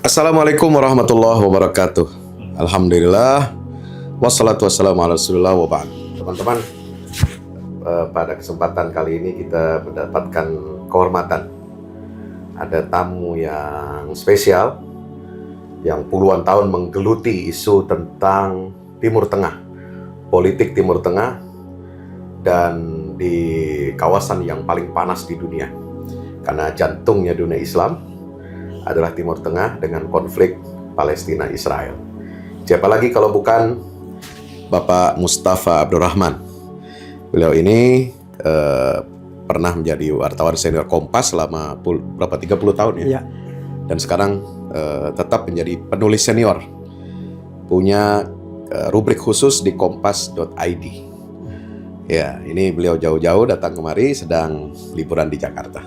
Assalamualaikum warahmatullahi wabarakatuh. Alhamdulillah, wassalatu wassalamu ala rasulillah wa ba'd. Teman-teman, pada kesempatan kali ini kita mendapatkan kehormatan. Ada tamu yang spesial yang puluhan tahun menggeluti isu tentang Timur Tengah, politik Timur Tengah, dan di kawasan yang paling panas di dunia. Karena jantungnya dunia Islam adalah Timur Tengah dengan konflik Palestina-Israel. Siapa lagi kalau bukan Bapak Mustafa Abdurrahman. Beliau ini pernah menjadi wartawan senior Kompas selama 30 tahun ya. Dan sekarang tetap menjadi penulis senior. Punya rubrik khusus di kompas.id. Ya, ini beliau jauh-jauh datang kemari sedang liburan di Jakarta.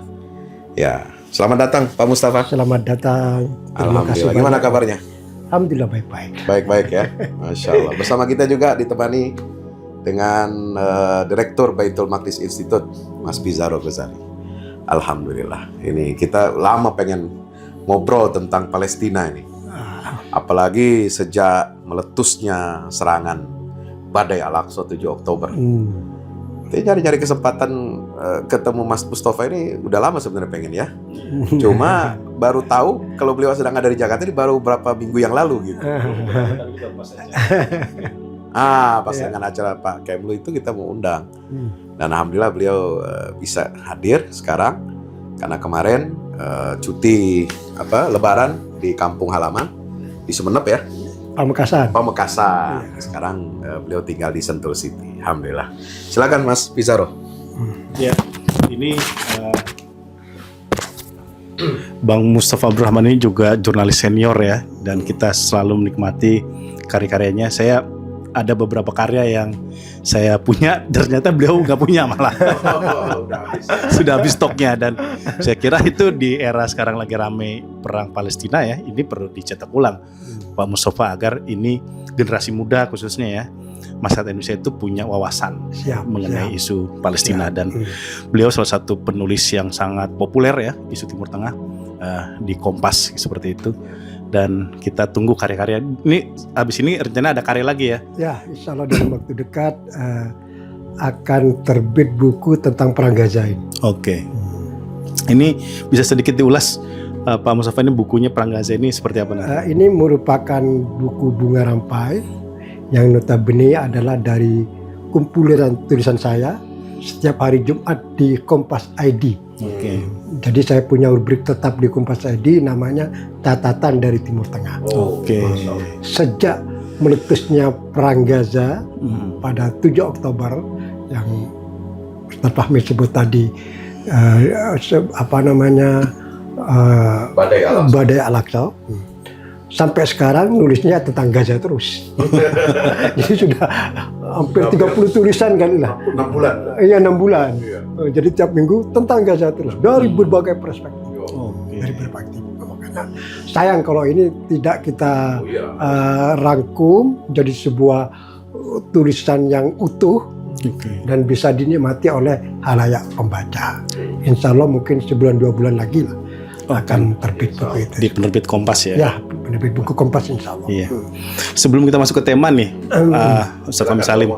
Ya, selamat datang Pak Mustafa. Selamat datang. Terima kasih. Alhamdulillah. Gimana kabarnya? Alhamdulillah baik-baik. Baik-baik ya. Masya Allah. Bersama kita juga ditemani dengan Direktur Baitul Maqdis Institute, Mas Pizarro Ghazali. Alhamdulillah. Ini kita lama pengen ngobrol tentang Palestina ini. Apalagi sejak meletusnya serangan Badai Al-Aqsa 7 Oktober. Jadi nyari-nyari kesempatan ketemu Mas Mustafa ini udah lama sebenarnya pengen ya. Cuma baru tahu kalau beliau sedang ada di Jakarta ini baru berapa minggu yang lalu gitu. Pas dengan acara Pak Kemlu itu kita mau undang. Dan alhamdulillah beliau bisa hadir sekarang karena kemarin cuti Lebaran di kampung halaman di Sumeneb ya. Pamekasan. Sekarang beliau tinggal di Sentul City. Alhamdulillah. Silakan Mas Pizarro. Ya, ini Bang Mustafa Abdurrahman ini juga jurnalis senior ya, dan kita selalu menikmati karya-karyanya. Saya ada beberapa karya yang saya punya, ternyata beliau nggak punya malah. Sudah habis stoknya, dan saya kira itu di era sekarang lagi rame perang Palestina ya, ini perlu dicetak ulang Pak Mustafa agar ini generasi muda khususnya ya, masyarakat Indonesia itu punya wawasan mengenai isu Palestina. Dan beliau salah satu penulis yang sangat populer ya isu Timur Tengah di Kompas seperti itu. Dan kita tunggu karya-karya ini. Abis ini rencana ada karya lagi ya? Ya, insya Allah dalam waktu dekat akan terbit buku tentang perang Gaza ini. Oke. Ini bisa sedikit diulas Pak Mustafa, ini bukunya perang Gaza ini seperti apa nanti? Ini merupakan buku bunga rampai yang notabene adalah dari kumpulan tulisan saya setiap hari Jumat di Kompas.id. Oke. Jadi saya punya rubrik tetap di Kompas.id namanya Catatan dari Timur Tengah. Oke. Sejak meletusnya perang Gaza pada 7 Oktober yang Ustaz Fahmi sebut tadi Badai Al-Aqsa. Sampai sekarang nulisnya tentang Gaza terus. Jadi sudah hampir 30 tulisan kali lah. 6 bulan? Iya, 6 bulan. Iya. Jadi tiap minggu tentang Gaza terus. Dari berbagai perspektif. Dari berbagai. Makanya sayang kalau ini tidak kita rangkum jadi sebuah tulisan yang utuh dan bisa dinikmati oleh halayak pembaca. Insya Allah mungkin sebulan 2 bulan lagi lah akan terbit buku itu. Di penerbit Kompas ya? Ya, penerbit buku Kompas insya Allah. Iya. Sebelum kita masuk ke tema nih, Ustaz Fahmi Salim.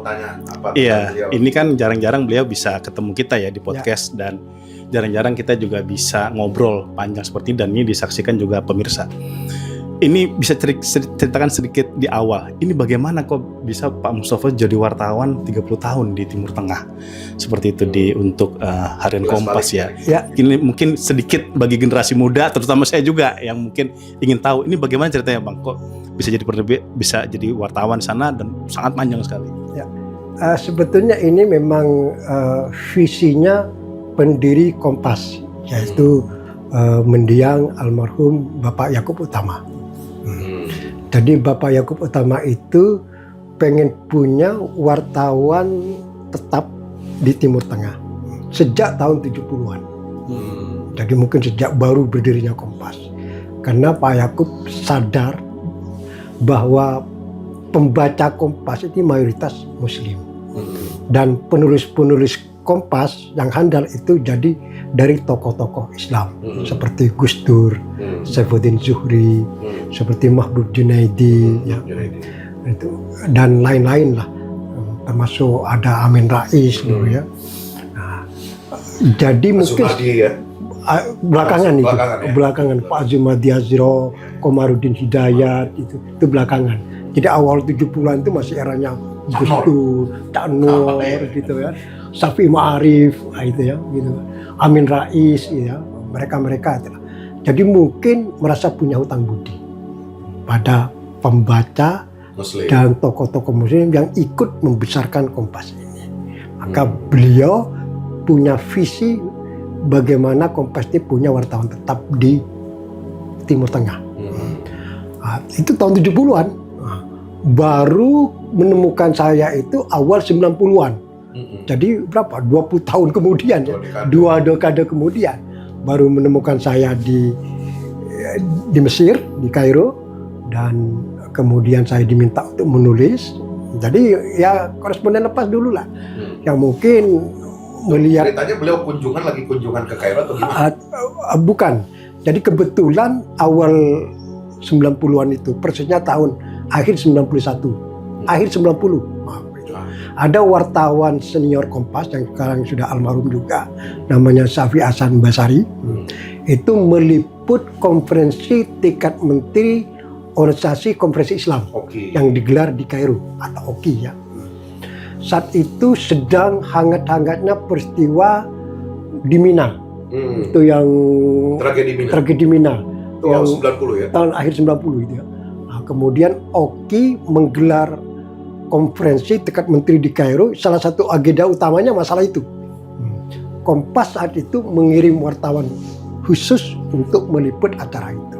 Iya, ini kan jarang-jarang beliau bisa ketemu kita ya di podcast, dan jarang-jarang kita juga bisa ngobrol panjang seperti ini, dan ini disaksikan juga pemirsa. Ini bisa ceritakan sedikit di awal, ini bagaimana kok bisa Pak Mustafa jadi wartawan 30 tahun di Timur Tengah seperti itu untuk harian Kompas ya. Ini mungkin sedikit bagi generasi muda, terutama saya juga yang mungkin ingin tahu ini bagaimana ceritanya Bang, kok bisa jadi penerbit, bisa jadi wartawan sana, dan sangat panjang sekali. Ya. Sebetulnya ini memang visinya pendiri Kompas, yaitu mendiang almarhum Bapak Yakub Utama. Jadi Bapak Yakub Utama itu pengen punya wartawan tetap di Timur Tengah sejak tahun 70-an. Jadi mungkin sejak baru berdirinya Kompas. Karena Pak Yakub sadar bahwa pembaca Kompas itu mayoritas Muslim. Dan penulis-penulis Kompas yang handal itu jadi dari tokoh-tokoh Islam seperti Gus Dur, Saifuddin Zuhri, seperti Mahbub Junaidi, itu dan lain-lain lah, termasuk ada Amin Rais dulu ya. Nah, jadi mungkin belakangan itu, belakangan Pak Zumadi Azro, Komarudin Hidayat itu belakangan. Jadi awal 70-an itu masih eranya Gus Dur, Cak Nur gitu ya. Syafi'i Ma'arif itu ya gitu. Amin Rais ya, mereka itu. Jadi mungkin merasa punya hutang budi pada pembaca Muslim dan tokoh-tokoh muslim yang ikut membesarkan Kompas ini. Maka beliau punya visi bagaimana Kompas ini punya wartawan tetap di Timur Tengah. Nah, itu tahun 70-an. Nah, baru menemukan saya itu awal 90-an. Jadi berapa? 20 tahun kemudian ya. 2 dekade kemudian baru menemukan saya di Mesir, di Kairo, dan kemudian saya diminta untuk menulis. Jadi ya koresponden lepas dulu lah. Yang mungkin melihat ceritanya beliau kunjungan ke Kairo atau gimana? Bukan. Jadi kebetulan awal 90-an itu, persisnya tahun akhir 91, akhir 90. Ada wartawan senior Kompas yang sekarang sudah almarhum juga, namanya Syafi Hasan Basari. Itu meliput konferensi tingkat menteri organisasi konferensi Islam yang digelar di Kairo atau OKI ya. Saat itu sedang hangat-hangatnya peristiwa di Mina. Itu yang tragedi Mina. Tahun 90 ya. Tahun akhir 90 itu ya. Nah, kemudian OKI menggelar konferensi tingkat menteri di Kairo, salah satu agenda utamanya masalah itu. Kompas saat itu mengirim wartawan khusus untuk meliput acara itu.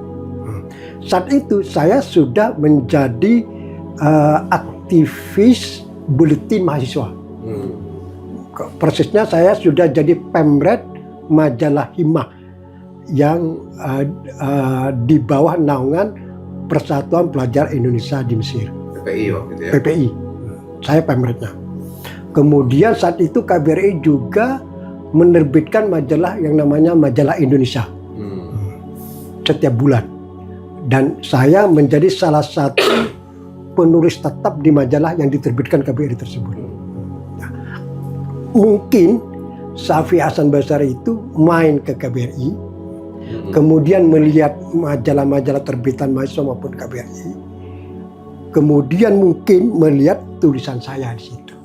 Saat itu saya sudah menjadi aktivis buletin mahasiswa. Persisnya saya sudah jadi pemret majalah Himah yang di bawah naungan Persatuan Pelajar Indonesia di Mesir. PPI waktu itu ya? PPI. Saya pemretnya. Kemudian saat itu KBRI juga menerbitkan majalah yang namanya Majalah Indonesia. Setiap bulan. Dan saya menjadi salah satu penulis tetap di majalah yang diterbitkan KBRI tersebut. Nah, mungkin Syafi Hasan Basari itu main ke KBRI, kemudian melihat majalah-majalah terbitan mahasiswa maupun KBRI, kemudian mungkin melihat tulisan saya di situ.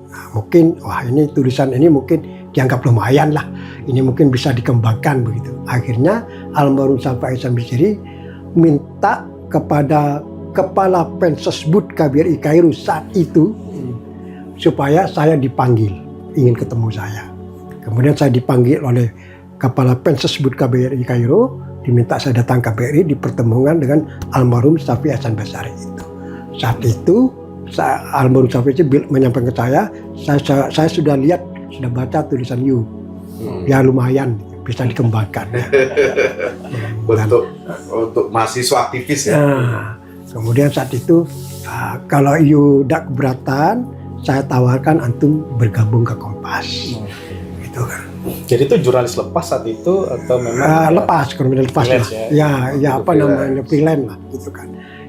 Nah, mungkin wah ini tulisan ini mungkin dianggap lumayan lah, ini mungkin bisa dikembangkan begitu. Akhirnya almarhum Syafi Hasan Basari minta kepada kepala Pensosbud KBRI Kairo saat itu supaya saya dipanggil, ingin ketemu saya. Kemudian saya dipanggil oleh kepala Pensosbud KBRI Kairo, diminta saya datang KBRI, dipertemukan dengan almarhum Syafi Hasan Basari itu. Saat itu almarhum Syafi menyampaikan ke saya sudah lihat, sudah baca tulisan you, ya lumayan bisa dikembangkan. Untuk mahasiswa aktivis ya. Nah, kemudian saat itu kalau you tidak keberatan, saya tawarkan antum bergabung ke Kompas. Gitu kan. Jadi itu jurnalis lepas saat itu atau memang lepas, kemudian lepas lah. Ya apa namanya freelance lah, gitu kan.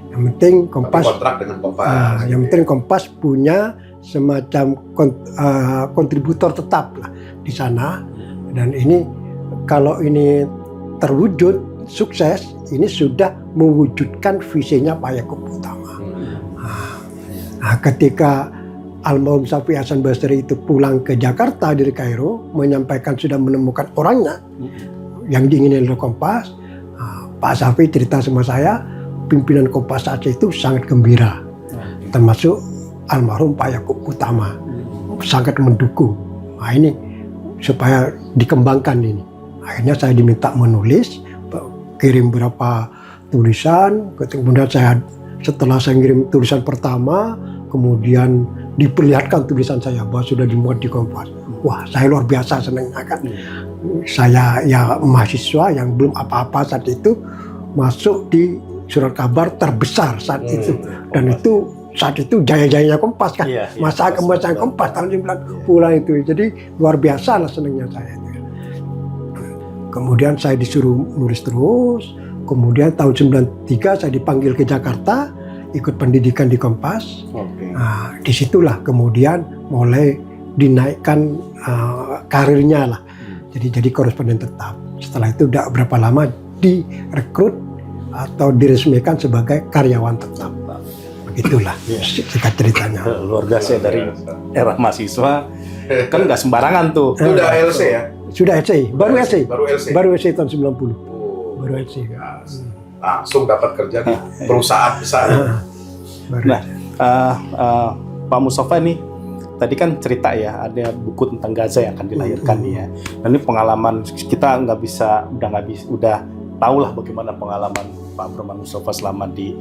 Yang penting Kompas. Kontrak dengan Kompas. Yang penting Kompas punya semacam kontributor tetap lah di sana. Dan ini kalau ini terwujud sukses, ini sudah mewujudkan visinya Pak Yakub Utama. Nah, ketika almarhum Syafi Hasan Basari itu pulang ke Jakarta dari Kairo, menyampaikan sudah menemukan orangnya yang diingini oleh Kompas, Pak Syafi cerita sama saya, pimpinan Kompas saat itu sangat gembira, termasuk almarhum Pak Yakub Utama, sangat mendukung. Nah ini supaya dikembangkan ini. Akhirnya saya diminta menulis, kirim beberapa tulisan, kemudian setelah saya ngirim tulisan pertama, kemudian diperlihatkan tulisan saya bahwa sudah dimuat di Kompas. Wah, saya luar biasa senangnya kan. Saya ya mahasiswa yang belum apa-apa saat itu masuk di surat kabar terbesar saat itu, dan itu saat itu jaya-jayanya Kompas kan, Iya, iya. masa kemasan Kompas tahun 90 itu, jadi luar biasa lah senangnya saya itu. Kemudian saya disuruh nulis terus, kemudian tahun 93 saya dipanggil ke Jakarta, ikut pendidikan di Kompas. Nah, disitulah kemudian mulai dinaikkan karirnya lah, jadi koresponden tetap. Setelah itu udah berapa lama direkrut atau diresmikan sebagai karyawan tetap. Begitulah singkat ceritanya. Luar biasa dari era mahasiswa kan nggak sembarangan tuh. Itu udah LC ya? Sudah LC, baru LC. Baru LC. Baru LC tahun 90. Oh, Baru LC. ya. Langsung dapat kerja di perusahaan besar. Baru. Nah, Pak Mustafa ini tadi kan cerita ya, ada buku tentang Gaza yang akan dilahirkan nih ya. Dan ini pengalaman kita udah tahu lah bagaimana pengalaman Pak Abdurrahman Mustafa selama di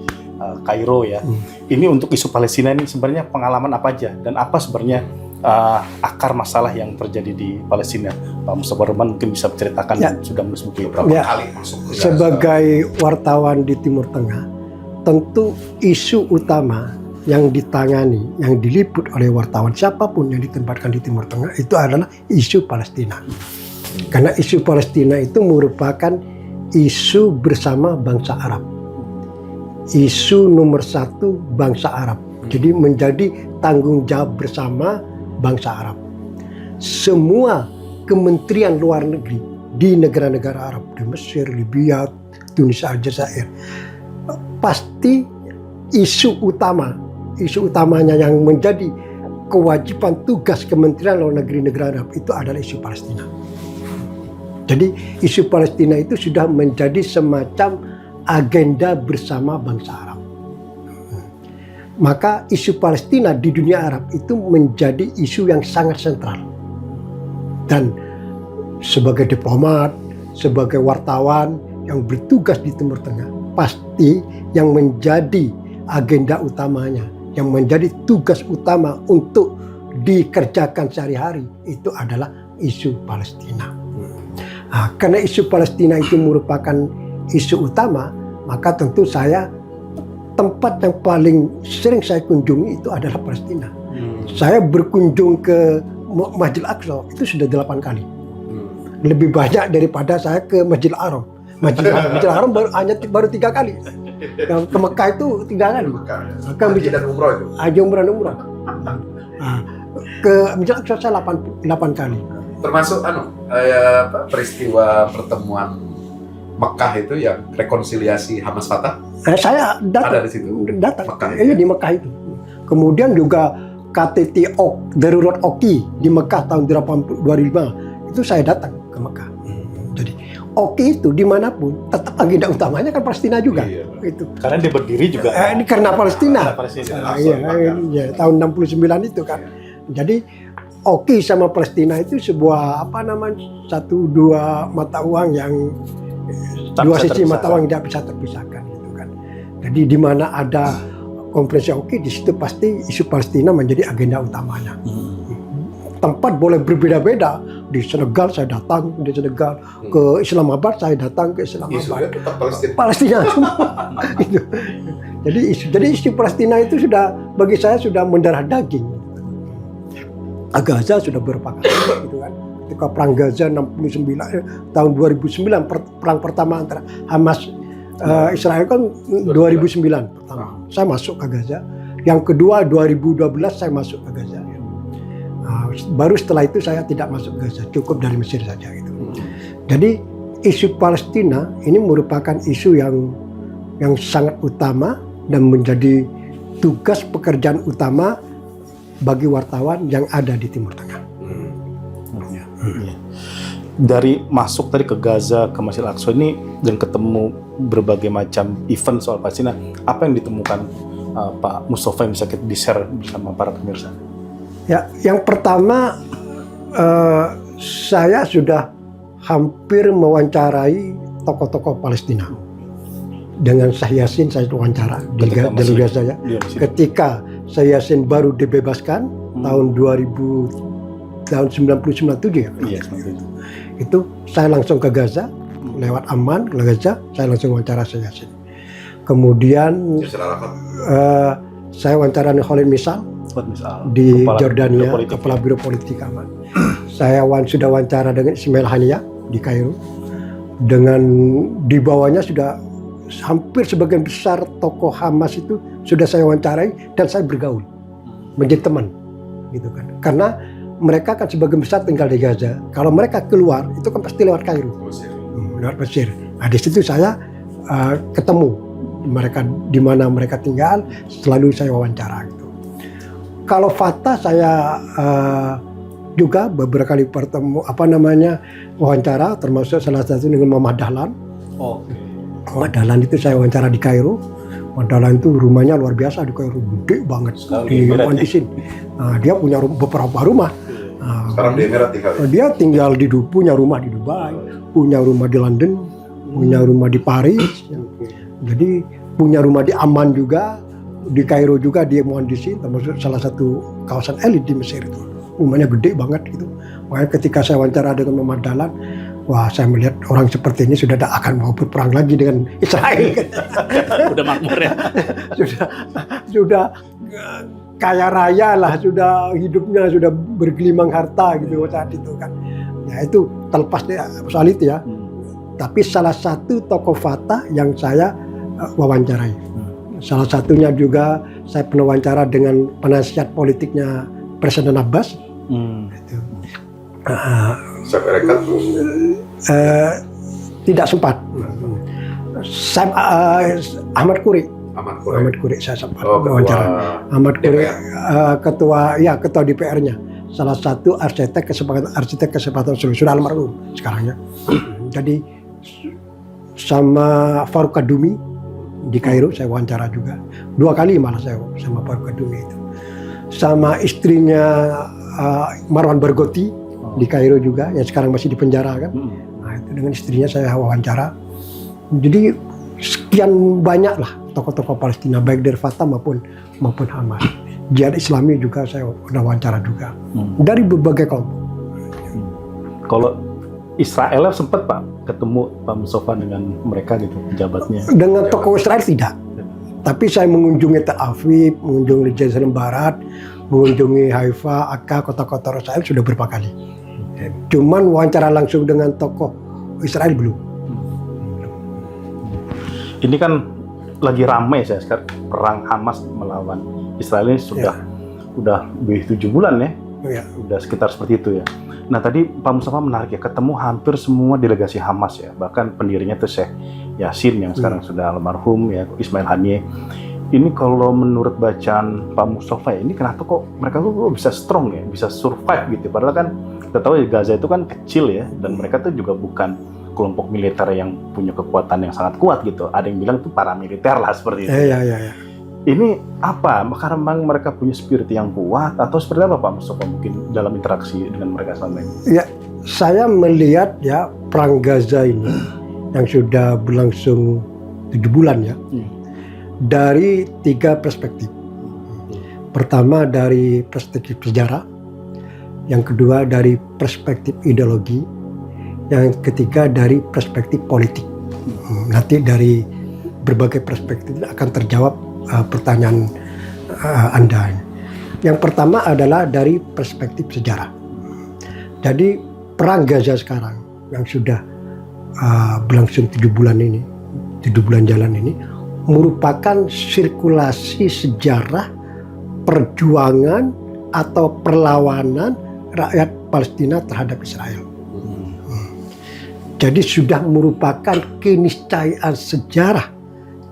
Kairo ya. Ini untuk isu Palestina ini sebenarnya pengalaman apa aja dan apa sebenarnya akar masalah yang terjadi di Palestina? Pak Mustafa Abdurrahman mungkin bisa menceritakan Ya. sudah menulis buku Berapa Ya. kali masuk ke Gaza? Sebagai wartawan di Timur Tengah, tentu isu utama yang ditangani, yang diliput oleh wartawan siapapun yang ditempatkan di Timur Tengah itu adalah isu Palestina. Karena isu Palestina itu merupakan isu bersama bangsa Arab. Isu nomor satu bangsa Arab. Jadi menjadi tanggung jawab bersama bangsa Arab. Semua kementerian luar negeri di negara-negara Arab, di Mesir, Libya, Tunisia, Aljazair, pasti isu utamanya yang menjadi kewajiban tugas Kementerian Luar Negeri negara Arab itu adalah isu Palestina. Jadi isu Palestina itu sudah menjadi semacam agenda bersama bangsa Arab. Maka isu Palestina di dunia Arab itu menjadi isu yang sangat sentral. Dan sebagai diplomat, sebagai wartawan yang bertugas di Timur Tengah, pasti yang menjadi agenda utamanya, yang menjadi tugas utama untuk dikerjakan sehari-hari itu adalah isu Palestina. Nah, karena isu Palestina itu merupakan isu utama, maka tentu tempat yang paling sering saya kunjungi itu adalah Palestina. Saya berkunjung ke Masjidil Aqsa itu sudah 8 kali. Lebih banyak daripada saya ke Masjidil Haram. Masjidil Haram baru 3 kali. Ke Mekah itu 3 kali. Haji dan umroh itu. Haji umrah dan umrah. Nah, ke Masjidil Aqsa saya 8 kali. Termasuk peristiwa pertemuan Mekah itu yang rekonsiliasi Hamas Fatah. Saya Ada di situ. datang. Mekah, Di Mekah itu. Kemudian juga KTT Darurat Oki di Mekah tahun 2005 itu saya datang ke Mekah. Jadi Oki itu dimanapun tetap agenda utamanya kan Palestina juga. Iya. Itu. karena dia berdiri juga Ini karena Palestina. Iya, tahun 69 itu kan. Jadi Oki sama Palestina itu sebuah satu dua mata uang yang dua sisi mata uang tidak bisa terpisahkan gitu kan. Jadi di mana ada konferensi Oki, di situ pasti isu Palestina menjadi agenda utamanya. Tempat boleh berbeda-beda. Di Senegal saya datang ke Islamabad saya datang ke Islamabad. Isunya tetap Palestina. Palestina semua. Gitu. Jadi isu Palestina itu sudah bagi saya sudah mendarah daging. Gaza sudah beberapa kali gitu kan. Ketika perang Gaza 69 tahun 2009 perang pertama antara Hamas Israel kan 2009 pertama. Saya masuk ke Gaza. Yang kedua 2012 saya masuk ke Gaza. Baru setelah itu saya tidak masuk ke Gaza, cukup dari Mesir saja gitu. Jadi isu Palestina ini merupakan isu yang sangat utama dan menjadi tugas pekerjaan utama bagi wartawan yang ada di Timur Tengah. Iya. Dari masuk tadi ke Gaza, ke Masjidil Aqsa ini dan ketemu berbagai macam event soal Palestina, apa yang ditemukan Pak Mustafa yang bisa kita di-share bersama para pemirsa? Ya, yang pertama saya sudah hampir mewawancarai tokoh-tokoh Palestina. Dengan Syah Yasin saya wawancara di Gaza ya. Ketika Syah Yasin baru dibebaskan tahun 1997 ya. Iya, Itu saya langsung ke Gaza lewat Amman ke Gaza, saya langsung wawancara Syah Yasin. Kemudian saya wawancara Khalid Misal Misal, di Kepala Jordania, Biro Politik. Kepala Biro Politik Aman. Saya sudah wawancara dengan Ismail Haniya di Kairo. Dengan di bawahnya sudah hampir sebagian besar tokoh Hamas itu sudah saya wawancarai dan saya bergaul menjadi teman, gitu kan. Karena mereka kan sebagian besar tinggal di Gaza. Kalau mereka keluar itu kan pasti lewat Kairo, lewat Mesir. Nah di situ saya ketemu mereka di mana mereka tinggal, selalu saya wawancara gitu. Kalau Fatah saya juga beberapa kali wawancara, termasuk salah satu dengan Muhammad Dahlan. Muhammad Dahlan itu saya wawancara di Kairo. Muhammad Dahlan itu rumahnya luar biasa di Kairo, gede banget di Muhandisin. Nah, dia punya beberapa rumah. Sekarang di Emirat tinggal. Dia tinggal punya rumah di Dubai, punya rumah di London, punya rumah di Paris. Jadi punya rumah di Amman juga, di Kairo juga dia Muhandisin, termasuk salah satu kawasan elit di Mesir itu. Rumahnya gede banget gitu. Makanya ketika saya wawancara dengan Muhammad Dahlan, wah saya melihat orang seperti ini sudah tidak akan mau berperang lagi dengan Israel. Udah makmur ya. sudah kaya raya lah, sudah hidupnya sudah bergelimang harta gitu saat itu kan. Ya itu terlepas soal itu ya. Tapi salah satu tokoh Fatah yang saya wawancarai. Salah satunya juga saya pernah wawancara dengan penasihat politiknya Presiden Abbas. Sampai rekat tidak sempat. Ahmad Kuri saya sempat wawancara. Ahmad Kuri ketua DPR-nya. Salah satu arsitek kesepakatan sudah almarhum sekarang ya. Jadi sama Farouk Kadumi di Kairo saya wawancara juga. 2 kali malah saya sama Farouk Kadumi itu. Sama istrinya Marwan Barghouti di Kairo juga, yang sekarang masih di penjara kan. Nah, itu dengan istrinya saya wawancara. Jadi sekian banyak lah tokoh-tokoh Palestina baik dari Fatah maupun Hamas. Jihad Islami juga saya pernah wawancara juga dari berbagai kelompok. Kalau Israel sempat Pak ketemu Pak Mustafa dengan mereka gitu pejabatnya. Dengan tokoh Israel tidak. Tapi saya mengunjungi Tel Aviv, mengunjungi Yerusalem Barat, mengunjungi Haifa, Akka, kota-kota Israel sudah berapa kali. Cuman wawancara langsung dengan tokoh Israel belum. Ini kan lagi ramai saya sekarang perang Hamas melawan Israel ini udah lebih 7 bulan ya. Udah sekitar seperti itu ya. Nah tadi Pak Mustafa menarik ya, ketemu hampir semua delegasi Hamas ya, bahkan pendirinya itu Syekh Yasin yang sekarang sudah almarhum ya, Ismail Haniyeh. Ini kalau menurut bacaan Pak Mustafa ya, ini kenapa kok mereka tuh bisa strong ya, bisa survive gitu. Padahal kan kita tahu ya Gaza itu kan kecil ya, dan mereka tuh juga bukan kelompok militer yang punya kekuatan yang sangat kuat gitu. Ada yang bilang itu paramiliter lah seperti itu. Iya. Ini apa? Karena memang mereka punya spirit yang kuat atau seperti apa Pak Mustafa mungkin dalam interaksi dengan mereka selama ini? Ya, saya melihat ya perang Gaza ini yang sudah berlangsung 7 bulan ya, dari 3 perspektif. Pertama dari perspektif sejarah, yang kedua dari perspektif ideologi, yang ketiga dari perspektif politik. Nanti dari berbagai perspektif akan terjawab pertanyaan Anda. Yang pertama adalah dari perspektif sejarah. Jadi perang Gaza sekarang yang sudah berlangsung 7 bulan ini, 7 bulan jalan ini, merupakan sirkulasi sejarah perjuangan atau perlawanan rakyat Palestina terhadap Israel. Jadi sudah merupakan keniscayaan sejarah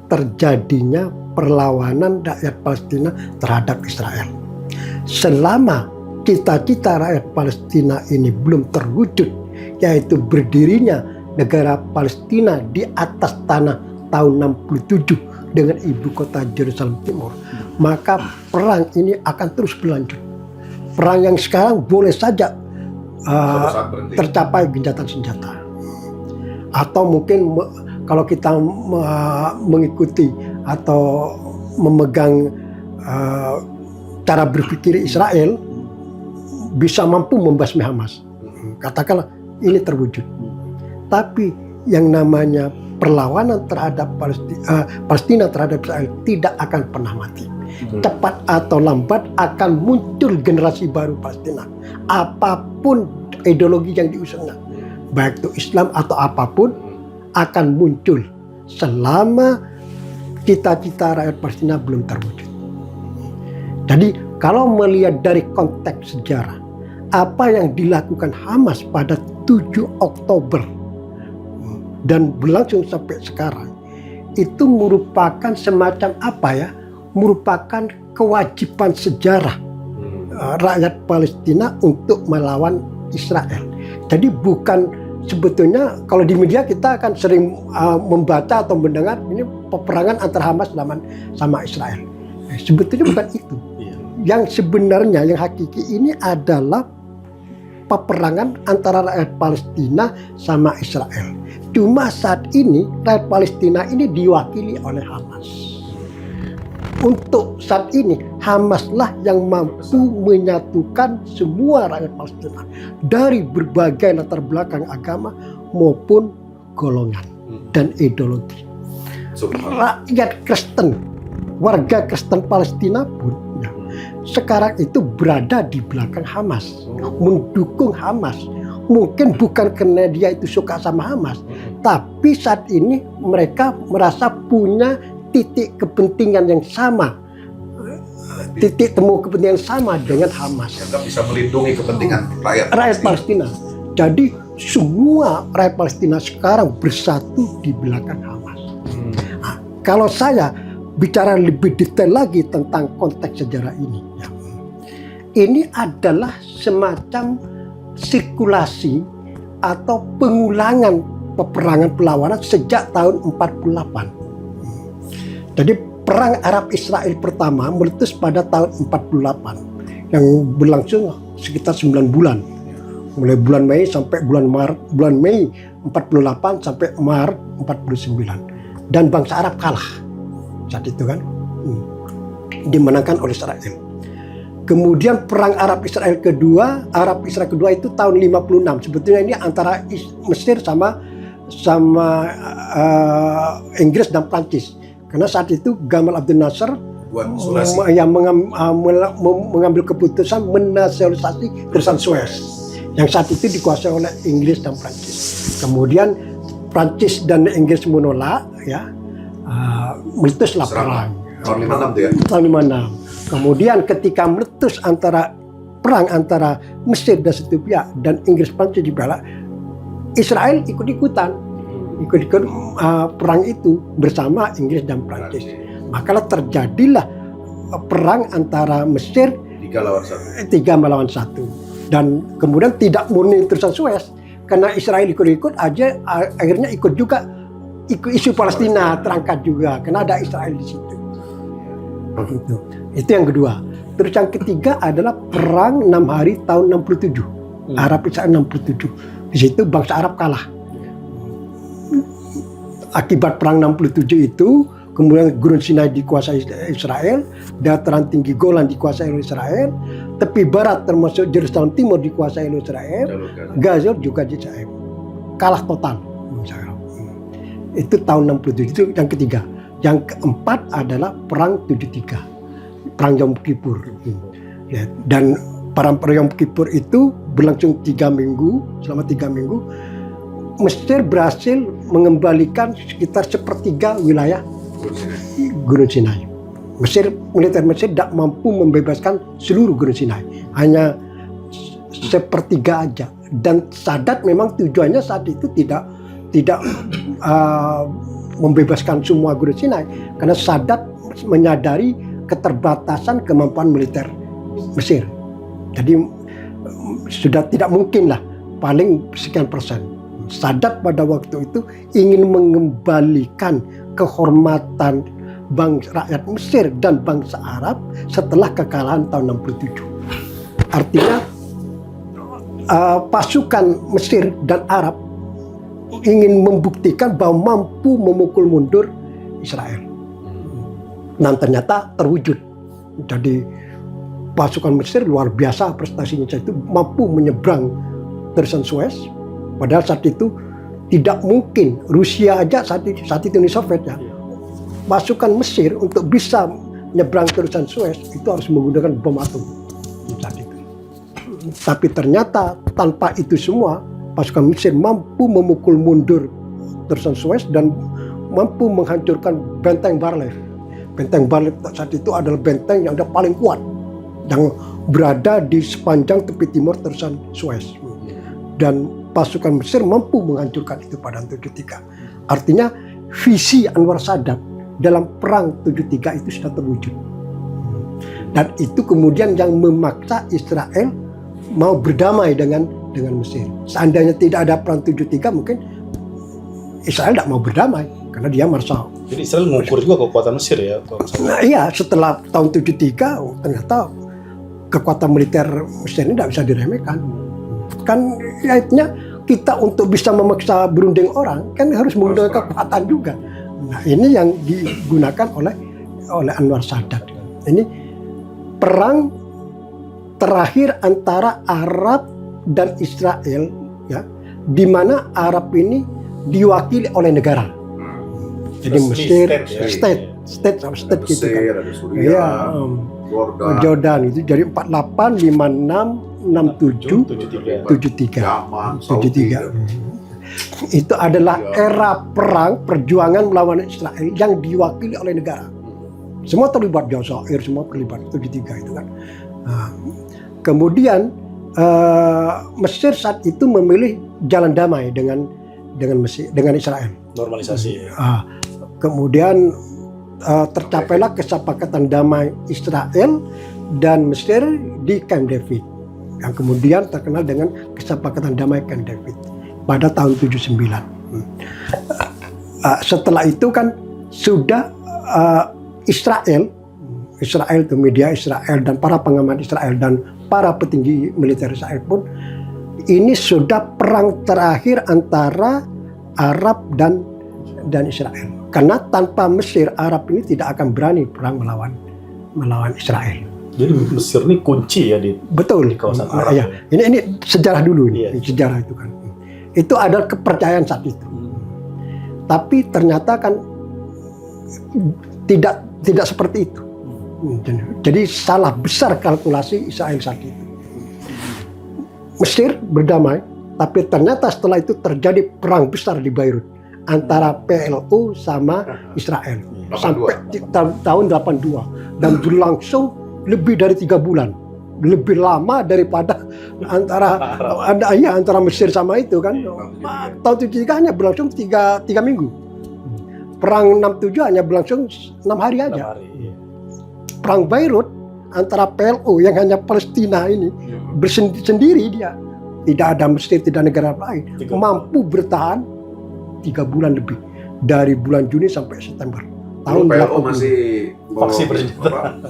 terjadinya perlawanan rakyat Palestina terhadap Israel. Selama cita-cita rakyat Palestina ini belum terwujud, yaitu berdirinya negara Palestina di atas tanah tahun 67 dengan ibu kota Yerusalem Timur, maka perang ini akan terus berlanjut. Perang yang sekarang boleh saja tercapai gencatan senjata, atau mungkin kalau kita mengikuti atau memegang cara berpikir Israel, bisa mampu membasmi Hamas. Katakanlah ini terwujud. Tapi yang namanya perlawanan terhadap Palestina terhadap Israel tidak akan pernah mati. cepat atau lambat akan muncul generasi baru Palestina. Apapun ideologi yang diusungnya, baik itu Islam atau apapun, akan muncul selama cita-cita rakyat Palestina belum terwujud. Jadi kalau melihat dari konteks sejarah, apa yang dilakukan Hamas pada 7 Oktober dan berlangsung sampai sekarang, itu merupakan semacam apa ya? Merupakan kewajiban sejarah rakyat Palestina untuk melawan Israel. Jadi bukan sebetulnya kalau di media kita akan sering membaca atau mendengar ini peperangan antara Hamas sama Israel. Sebetulnya bukan itu. Yang sebenarnya yang hakiki ini adalah peperangan antara rakyat Palestina sama Israel. Cuma saat ini rakyat Palestina ini diwakili oleh Hamas. Untuk saat ini Hamaslah yang mampu menyatukan semua rakyat Palestina dari berbagai latar belakang agama maupun golongan dan ideologi. Rakyat Kristen, warga Kristen Palestina pun ya, sekarang itu berada di belakang Hamas, mendukung Hamas. Mungkin bukan karena dia itu suka sama Hamas, tapi saat ini mereka merasa punya titik kepentingan yang sama, titik temu kepentingan sama dengan Hamas. Yang bisa melindungi kepentingan rakyat Palestina. Jadi semua rakyat Palestina sekarang bersatu di belakang Hamas. Nah, kalau saya bicara lebih detail lagi tentang konteks sejarah ini, ya, ini adalah semacam sirkulasi atau pengulangan peperangan perlawanan sejak tahun 48. Jadi perang Arab Israel pertama meletus pada tahun 48 yang berlangsung sekitar 9 bulan. Mulai bulan Mei sampai bulan Mei 48 sampai Maret 49. Dan bangsa Arab kalah saat itu kan. Dimenangkan oleh Israel. Kemudian perang Arab Israel kedua itu tahun 56. Sebetulnya ini antara Mesir sama Inggris dan Prancis. Karena saat itu Gamal Abdel Nasser yang mengambil keputusan menasionalisasi terusan Suez yang saat itu dikuasai oleh Inggris dan Prancis. Kemudian Prancis dan Inggris menolak, ya, meletuslah perang. Tahun 56 tuh ya? Tahun 56. Kemudian ketika meletus perang antara Mesir dan satu pihak dan Inggris Prancis di belakang, Israel ikut perang itu bersama Inggris dan Prancis. Maka terjadilah perang antara Mesir 3 melawan 1. Dan kemudian tidak murni terusan Suez, karena Israel ikut aja, akhirnya ikut juga isu Palestina terangkat juga, karena ada Israel di situ. Itu yang kedua. Terus yang ketiga adalah perang 6 hari tahun 67. Arab Israel 67. Di situ bangsa Arab kalah. Akibat perang 67 itu, kemudian Gurun Sinai dikuasai Israel, dataran tinggi Golan dikuasai oleh Israel, tepi barat termasuk Yerusalem Timur dikuasai oleh Israel, Gaza juga di Israel. Kalah total. Itu tahun 67, itu yang ketiga. Yang keempat adalah perang 73, perang Yom Kippur. Ya, dan perang Yom Kippur itu berlangsung 3 minggu. Selama 3 minggu, Mesir berhasil mengembalikan sekitar sepertiga wilayah Gunung Sinai. Militer Mesir tidak mampu membebaskan seluruh Gunung Sinai, hanya sepertiga aja. Dan Sadat memang tujuannya saat itu tidak membebaskan semua Gunung Sinai, karena Sadat menyadari keterbatasan kemampuan militer Mesir. Jadi sudah tidak mungkin lah, paling sekian persen. Sadat pada waktu itu ingin mengembalikan kehormatan rakyat Mesir dan bangsa Arab setelah kekalahan tahun 67. Artinya pasukan Mesir dan Arab ingin membuktikan bahwa mampu memukul mundur Israel. Dan ternyata terwujud. Jadi pasukan Mesir luar biasa prestasinya, itu mampu menyeberang terusan Suez. Padahal saat itu tidak mungkin, Rusia aja saat itu Uni Soviet ya, pasukan Mesir untuk bisa nyebrang terusan Suez itu harus menggunakan bom atom saat itu. Tapi ternyata tanpa itu semua pasukan Mesir mampu memukul mundur terusan Suez dan mampu menghancurkan benteng Barlev. Benteng Barlev saat itu adalah benteng yang paling kuat yang berada di sepanjang tepi timur terusan Suez. Dan pasukan Mesir mampu menghancurkan itu pada 73. Artinya visi Anwar Sadat dalam perang 73 itu sudah terwujud. Dan itu kemudian yang memaksa Israel mau berdamai dengan Mesir. Seandainya tidak ada perang 73 mungkin Israel tidak mau berdamai karena dia merasa. Jadi Israel mengukur juga kekuatan Mesir ya. Nah, iya, setelah tahun 73 ternyata kekuatan militer Mesir ini tidak bisa diremehkan. Kan akhirnya kita untuk bisa memaksa berunding orang kan harus menggunakan kekuatan juga. Nah, ini yang digunakan oleh Anwar Sadat. Ini perang terakhir antara Arab dan Israel, ya, di mana Arab ini diwakili oleh negara. Jadi Mesir, state gitu kan. Ada Suriah, Ya, Jordan, itu dari 48, 56, 67, 73. Yaman, 73. Itu adalah era perang perjuangan melawan Israel yang diwakili oleh negara. Semua terlibat, Jazair semua terlibat 73 itu kan. Nah, kemudian Mesir saat itu memilih jalan damai dengan Mesir, dengan Israel. Normalisasi. Kemudian tercapailah kesepakatan damai Israel dan Mesir di Camp David, yang kemudian terkenal dengan kesepakatan damai Camp David pada tahun 79. Setelah itu kan sudah Israel itu media Israel dan para pengamat Israel dan para petinggi militer Israel pun ini sudah perang terakhir antara Arab dan Israel. Karena tanpa Mesir, Arab ini tidak akan berani perang melawan Israel. Jadi Mesir ini kunci ya di kawasan Arab. Ya. Ini sejarah dulu ini, Iya. sejarah itu kan. Itu adalah kepercayaan saat itu. Tapi ternyata kan tidak seperti itu. Jadi salah besar kalkulasi Israel saat itu. Mesir berdamai, tapi ternyata setelah itu terjadi perang besar di Beirut antara PLO sama Israel sampai tahun 82 dan berlangsung lebih dari 3 bulan, lebih lama daripada antara Mesir sama itu kan. Tahun 73 hanya berlangsung 3 minggu. Perang 67 hanya berlangsung 6 hari aja. Perang Beirut antara PLO yang hanya Palestina ini bersendiri dia, tidak ada Mesir, tidak negara lain, mampu bertahan 3 bulan lebih, dari bulan Juni sampai September tahun PLO 80. masih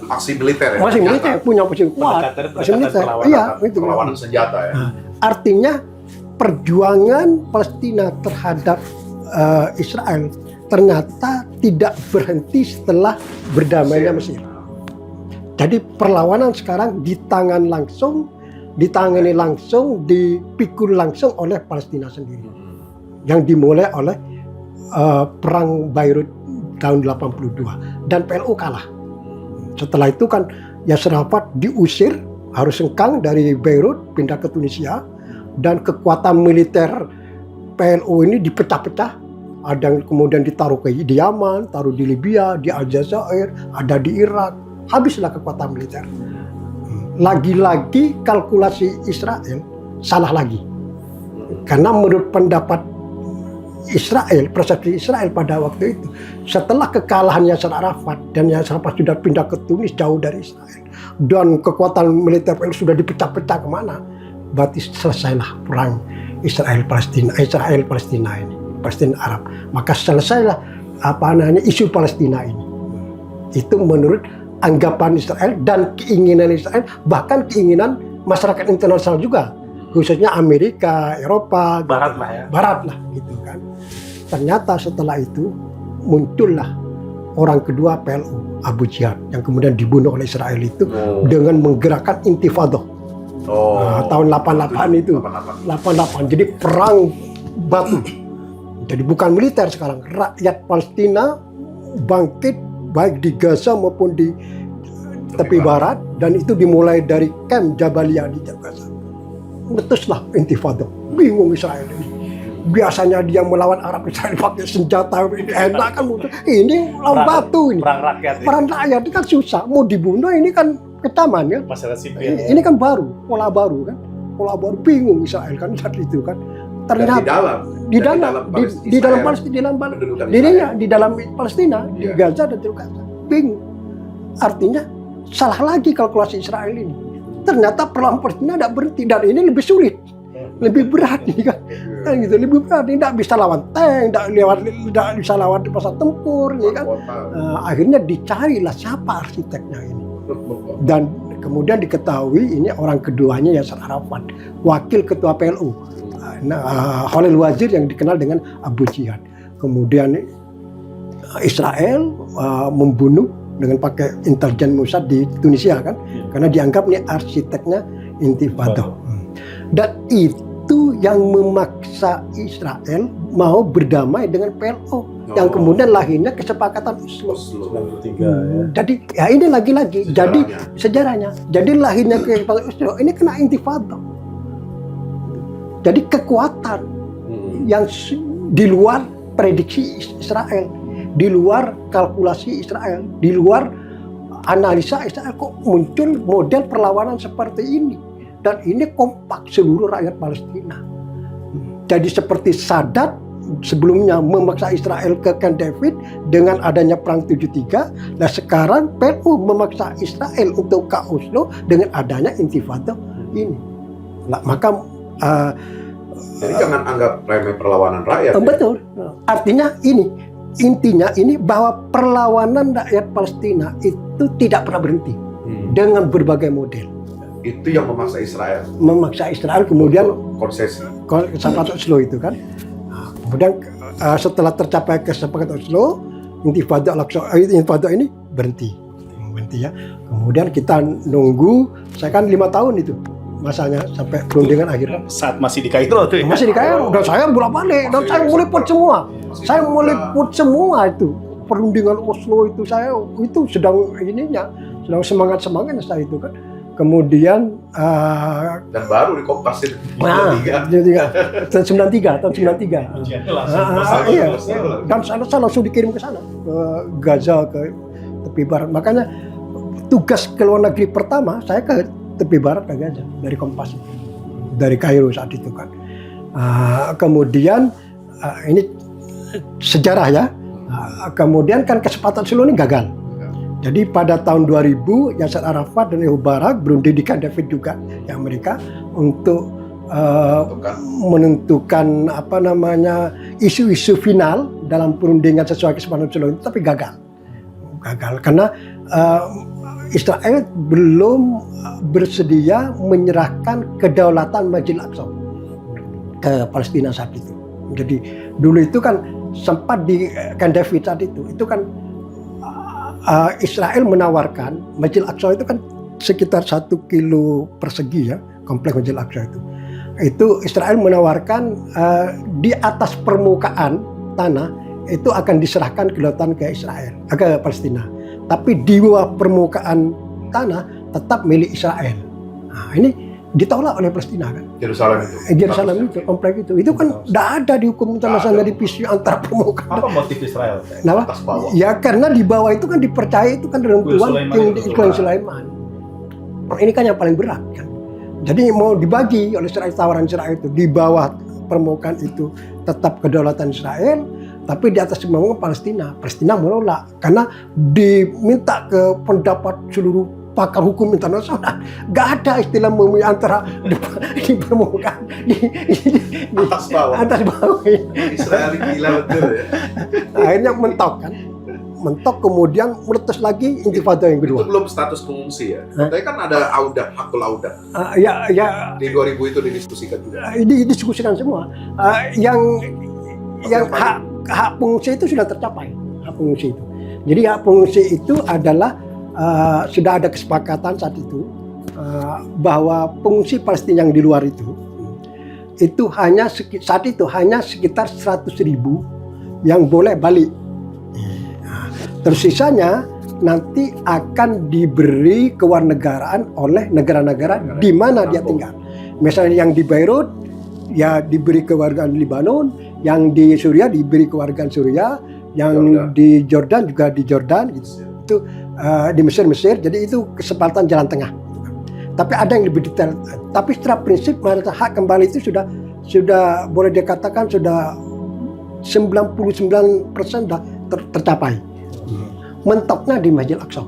aksi militer ya? Masih militer, punya posisi kuat. Masih militer. Iya, itu. Perlawanan senjata ya. Artinya perjuangan Palestina terhadap Israel ternyata tidak berhenti setelah berdamainya Mesir. Jadi perlawanan sekarang ditangani langsung, dipikul langsung oleh Palestina sendiri. Yang dimulai oleh perang Beirut tahun 82 dan PLO kalah. Setelah itu kan Yasser Arafat diusir, harus hengkang dari Beirut pindah ke Tunisia, dan kekuatan militer PLO ini dipecah-pecah. Ada yang kemudian ditaruh di Yaman, taruh di Libya, di Aljazair, ada di Irak. Habislah kekuatan militer. Lagi-lagi kalkulasi Israel salah lagi. Karena menurut pendapat Israel, persepsi Israel pada waktu itu, setelah kekalahan Yasser Arafat dan Yasser Arafat sudah pindah ke Tunis jauh dari Israel dan kekuatan militer PLO sudah dipecah-pecah kemana, berarti selesailah perang Israel Palestina ini, Palestina Arab. Maka selesailah isu Palestina ini. Itu menurut anggapan Israel dan keinginan Israel, bahkan keinginan masyarakat internasional juga, khususnya Amerika, Eropa, Barat lah gitu kan. Ternyata setelah itu muncullah orang kedua PLO, Abu Jihad, yang kemudian dibunuh oleh Israel itu dengan menggerakkan intifadah. Tahun 88 itu. 88. Jadi perang batu. Jadi bukan militer sekarang, rakyat Palestina bangkit baik di Gaza maupun di tepi barat, dan itu dimulai dari kamp Jabalia di Gaza. Meletuslah intifada. Bingung Israel ini. Biasanya dia melawan Arab, Israel pakai senjata enak kan, ini lawan batu ini. Perang rakyat. Perang rakyat ini kan susah, mau dibunuh ini kan kecaman ya. Masalah sipil. Ini kan baru, pola baru kan. Pola baru, bingung Israel kan saat itu kan. Ternyata di dalam Palestina, dirinya di dalam Palestina, di Gaza dan di Gaza. Bingung. Artinya salah lagi kalkulasi Israel ini. Ternyata perlawanan Palestina tidak berhenti, dan ini lebih sulit, lebih berat ini kan. Kan gitu, lebih berat. Ini tidak bisa lawan tank, tidak bisa lawan di pesawat tempur, ya kan. Akhirnya dicarilah siapa arsiteknya ini. Dan kemudian diketahui ini orang keduanya Yasser Arafat, wakil ketua PLO, Khalil Wazir yang dikenal dengan Abu Jihad. Kemudian Israel membunuh dengan pakai intelijen Mossad di Tunisia kan, karena dianggap ini arsiteknya intifada. Dan itu yang memaksa Israel mau berdamai dengan PLO, yang kemudian lahirnya kesepakatan Oslo. 93 ya. Jadi ya ini lagi-lagi jadi sejarahnya. Jadi lahirnya kesepakatan Oslo ini kena intifada. Jadi kekuatan yang di luar prediksi Israel, di luar kalkulasi Israel, di luar analisa Israel, kok muncul model perlawanan seperti ini. Dan ini kompak seluruh rakyat Palestina. Jadi seperti Sadat sebelumnya memaksa Israel ke Camp David dengan adanya perang 73, dan sekarang PLO memaksa Israel untuk ke Oslo dengan adanya intifada ini. Nah, maka jadi jangan anggap remeh perlawanan rakyat. Betul. Artinya intinya ini bahwa perlawanan rakyat Palestina itu tidak pernah berhenti dengan berbagai model. Itu yang memaksa Israel. Memaksa Israel kemudian konsesi. Kesepakatan Oslo itu kan. Kemudian setelah tercapai kesepakatan Oslo, intifada ini berhenti ya. Kemudian kita nunggu, saya kan 5 tahun itu masanya sampai perundingan akhirnya. Saat masih di Kairo tuh ya? Masih di Kairo, dan saya bolak-balik, dan saya meliput semua. Saya meliput semua itu. Perundingan Oslo itu saya itu sedang semangat-semangatnya saya itu kan. Kemudian dan baru dikompasin tahun 93. Iya. Dan saya langsung dikirim ke sana, ke Gaza, ke tepi barat. Makanya tugas ke luar negeri pertama saya ke tepi barat, ke Gaza, dari Kompas, dari Kairo saat itu kan. Kemudian ini sejarah ya. Kemudian kan kesempatan Oslo ini gagal. Jadi pada tahun 2000 Yasser Arafat dan Ehud Barak berunding di Camp David juga di Amerika untuk menentukan isu-isu final dalam perundingan sesuai kesepakatan Oslo itu, tapi gagal karena Israel belum bersedia menyerahkan kedaulatan Masjid Al-Aqsa ke Palestina saat itu. Jadi dulu itu kan sempat di Camp David saat itu kan Israel menawarkan Masjid Al-Aqsa itu kan sekitar 1 kilo persegi ya, kompleks Masjid Al-Aqsa itu. Itu Israel menawarkan di atas permukaan tanah itu akan diserahkan kedaulatan ke Israel, ke Palestina. Tapi di bawah permukaan tanah tetap milik Israel. Nah, ini ditolak oleh Palestina kan. Yerusalem itu kompleks itu kan tidak ada di hukum internasional divisi antara permukaan. Apa motif Israel? Kenapa? Ya karena di bawah itu kan dipercaya itu kan rentuan King Sulaiman. Ini kan yang paling berat kan. Jadi mau dibagi oleh Israel, tawaran Israel itu di bawah permukaan itu tetap kedaulatan Israel, tapi di atas permukaan Palestina. Palestina menolak karena diminta ke pendapat seluruh pakar hukum internasional, gak ada istilah memilih antara di permukaan di atas bawah. Israel gila betul ya. Akhirnya mentok kemudian meletus lagi intifada yang kedua. Itu belum status pengungsi ya. Tapi kan ada hakul auda. Ya di 2000 itu didiskusikan juga. Didiskusikan semua. Yang hak pengungsi itu sudah tercapai. Hak pengungsi itu. Jadi hak pengungsi itu adalah sudah ada kesepakatan saat itu bahwa pengungsi Palestina yang di luar itu hanya saat itu hanya sekitar 100.000 yang boleh balik. Terus sisanya nanti akan diberi kewarganegaraan oleh negara-negara di mana dia tinggal. Misalnya yang di Beirut ya diberi kewargaan Lebanon, yang di Suriah diberi kewargaan Suriah, yang di Jordan juga di Jordan gitu. Itu di Mesir. Jadi itu kesempatan jalan tengah. Tapi ada yang lebih detail. Tapi secara prinsip hak kembali itu sudah boleh dikatakan sudah 99% sudah tercapai. Mentoknya di Masjid Al-Aqsa.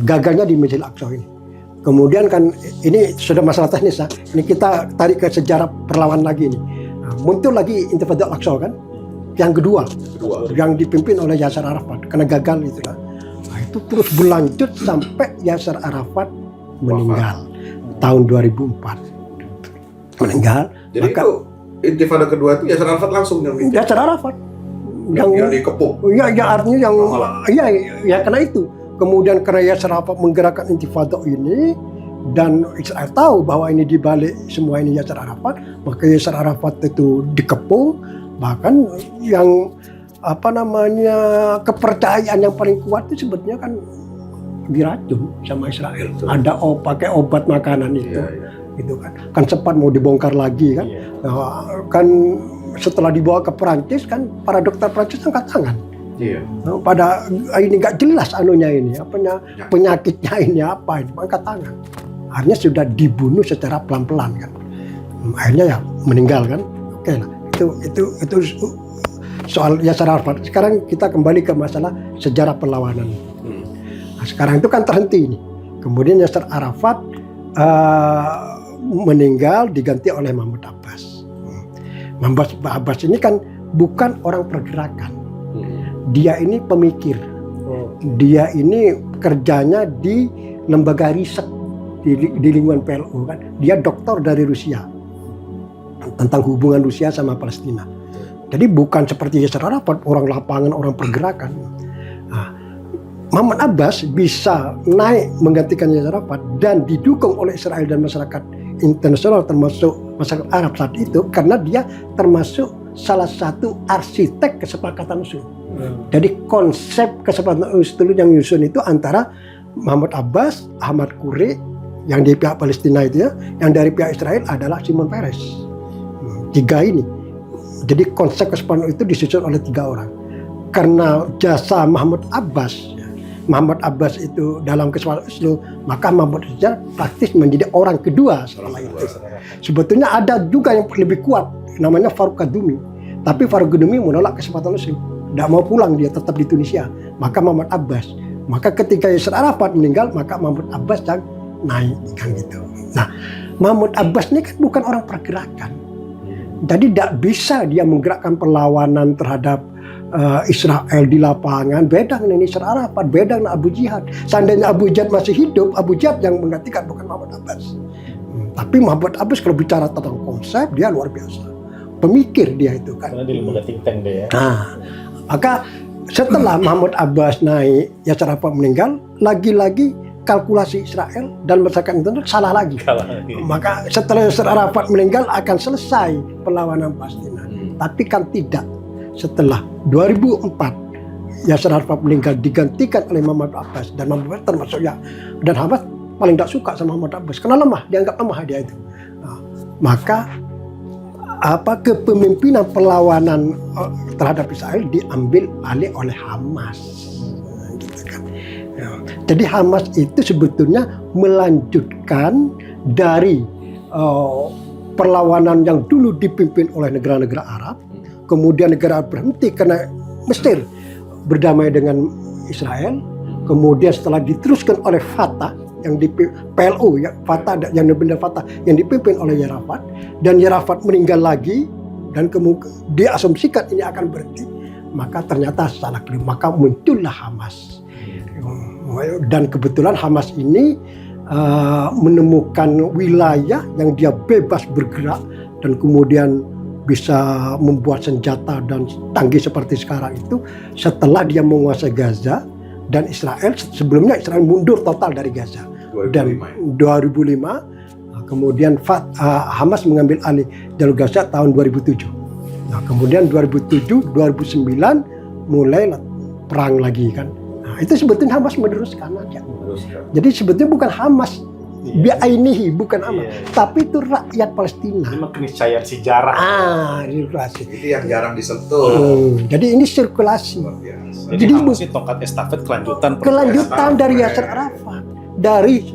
Gagalnya di Masjid Al-Aqsa ini. Kemudian kan ini sudah masalah teknis ya. Ini kita tarik ke sejarah perlawanan lagi ini. Muncul lagi Intifada Al-Aqsa kan. Yang kedua, yang dipimpin oleh Yasser Arafat karena gagal itu lah. Nah, itu terus berlanjut sampai Yasser Arafat meninggal tahun 2004. Meninggal. Jadi maka, itu Intifada kedua itu Yasser Arafat langsung yang Yasser Arafat yang dikepung. Iya, ya artinya yang ya karena itu. Kemudian karena Yasser Arafat menggerakkan Intifada ini dan Israel tahu bahwa ini dibalik semua ini Yasser Arafat, maka Yasser Arafat itu dikepung. Bahkan yang kepercayaan yang paling kuat itu sebetulnya kan diracun sama Israel. Ada pakai obat makanan itu, gitu kan sempat mau dibongkar lagi kan. Kan setelah dibawa ke Perancis kan para dokter Perancis angkat tangan. Pada ini nggak jelas ini penyakitnya ini apa, angkat tangan. Akhirnya sudah dibunuh secara pelan-pelan kan. Akhirnya ya meninggal kan. Oke lah. Itu soal Yasser Arafat. Sekarang kita kembali ke masalah sejarah perlawanan. Nah, sekarang itu kan terhenti ini. Kemudian Yasser Arafat meninggal diganti oleh Mahmud Abbas. Mahmud Abbas ini kan bukan orang pergerakan. Dia ini pemikir. Dia ini kerjanya di lembaga riset di lingkungan PLO kan. Dia doktor dari Rusia. Tentang hubungan Rusia sama Palestina. Jadi bukan seperti Yasser Arafat, orang lapangan, orang pergerakan. Nah, Mahmud Abbas bisa naik menggantikan Yasser Arafat dan didukung oleh Israel dan masyarakat internasional termasuk masyarakat Arab saat itu karena dia termasuk salah satu arsitek kesepakatan Oslo. Jadi konsep kesepakatan Oslo yang nyusun itu antara Mahmud Abbas, Ahmad Khureh yang di pihak Palestina itu ya, yang dari pihak Israel adalah Shimon Peres. Tiga ini. Jadi konsep kesepakatan itu disusun oleh 3 orang. Karena jasa Mahmud Abbas itu dalam kesepakatan Oslo, maka Mahmud Abbas praktis menjadi orang kedua setelah itu. Sebetulnya ada juga yang lebih kuat, namanya Farouk Kadumi. Tapi Farouk Kadumi menolak kesepakatan Oslo. Tidak mau pulang, dia tetap di Tunisia. Maka Mahmud Abbas. Maka ketika Yasser Arafat meninggal, maka Mahmud Abbas yang naik kan gitu. Nah, Mahmud Abbas ini kan bukan orang pergerakan. Jadi tidak bisa dia menggerakkan perlawanan terhadap Israel di lapangan. Beda dengan Yasser Arafat, beda dengan Abu Jihad. Seandainya Abu Jihad masih hidup, Abu Jihad yang menggantikan bukan Mahmud Abbas. Tapi Mahmud Abbas kalau bicara tentang konsep dia luar biasa. Pemikir dia itu kan. Karena di lembaga think tank dia ya. Nah, maka setelah Mahmud Abbas naik, Yasser Arafat meninggal, lagi-lagi kalkulasi Israel dan masyarakat internasional salah lagi. Maka setelah Yasser Arafat meninggal akan selesai perlawanan Palestina. Tapi kan tidak. Setelah 2004 Yasser Arafat meninggal digantikan oleh Mahmud Abbas dan Mahmud Abbas termasuk ya, dan Hamas paling tidak suka sama Mahmud Abbas karena lemah, dianggap lemah dia itu. Nah, maka kepemimpinan perlawanan terhadap Israel diambil alih oleh Hamas. Jadi Hamas itu sebetulnya melanjutkan dari perlawanan yang dulu dipimpin oleh negara-negara Arab, kemudian negara Arab berhenti karena Mesir berdamai dengan Israel, kemudian setelah diteruskan oleh Fatah yang di PLO ya, Fatah yang benar Fatah yang dipimpin oleh Yasser Arafat, dan Yasser Arafat meninggal lagi dan kemudian diasumsikan ini akan berhenti, maka ternyata salah keliru, maka muncullah Hamas. Dan kebetulan Hamas ini menemukan wilayah yang dia bebas bergerak dan kemudian bisa membuat senjata dan canggih seperti sekarang itu setelah dia menguasai Gaza, dan Israel sebelumnya Israel mundur total dari Gaza 2005. Dan 2005 kemudian Hamas mengambil alih jalur Gaza tahun 2007. Nah, kemudian 2007 2009 mulai perang lagi kan. Nah, itu sebetulnya Hamas meneruskan aja. Jadi sebetulnya bukan Hamas biainihi, bukan Hamas, tapi itu rakyat Palestina. Ini keniscayaan sejarah. Sirkulasi. Itu yang jarang disentuh. Jadi ini sirkulasi. Luar biasa. Jadi Hamas ini tongkat estafet Kelanjutan dari Yasser Arafat. Dari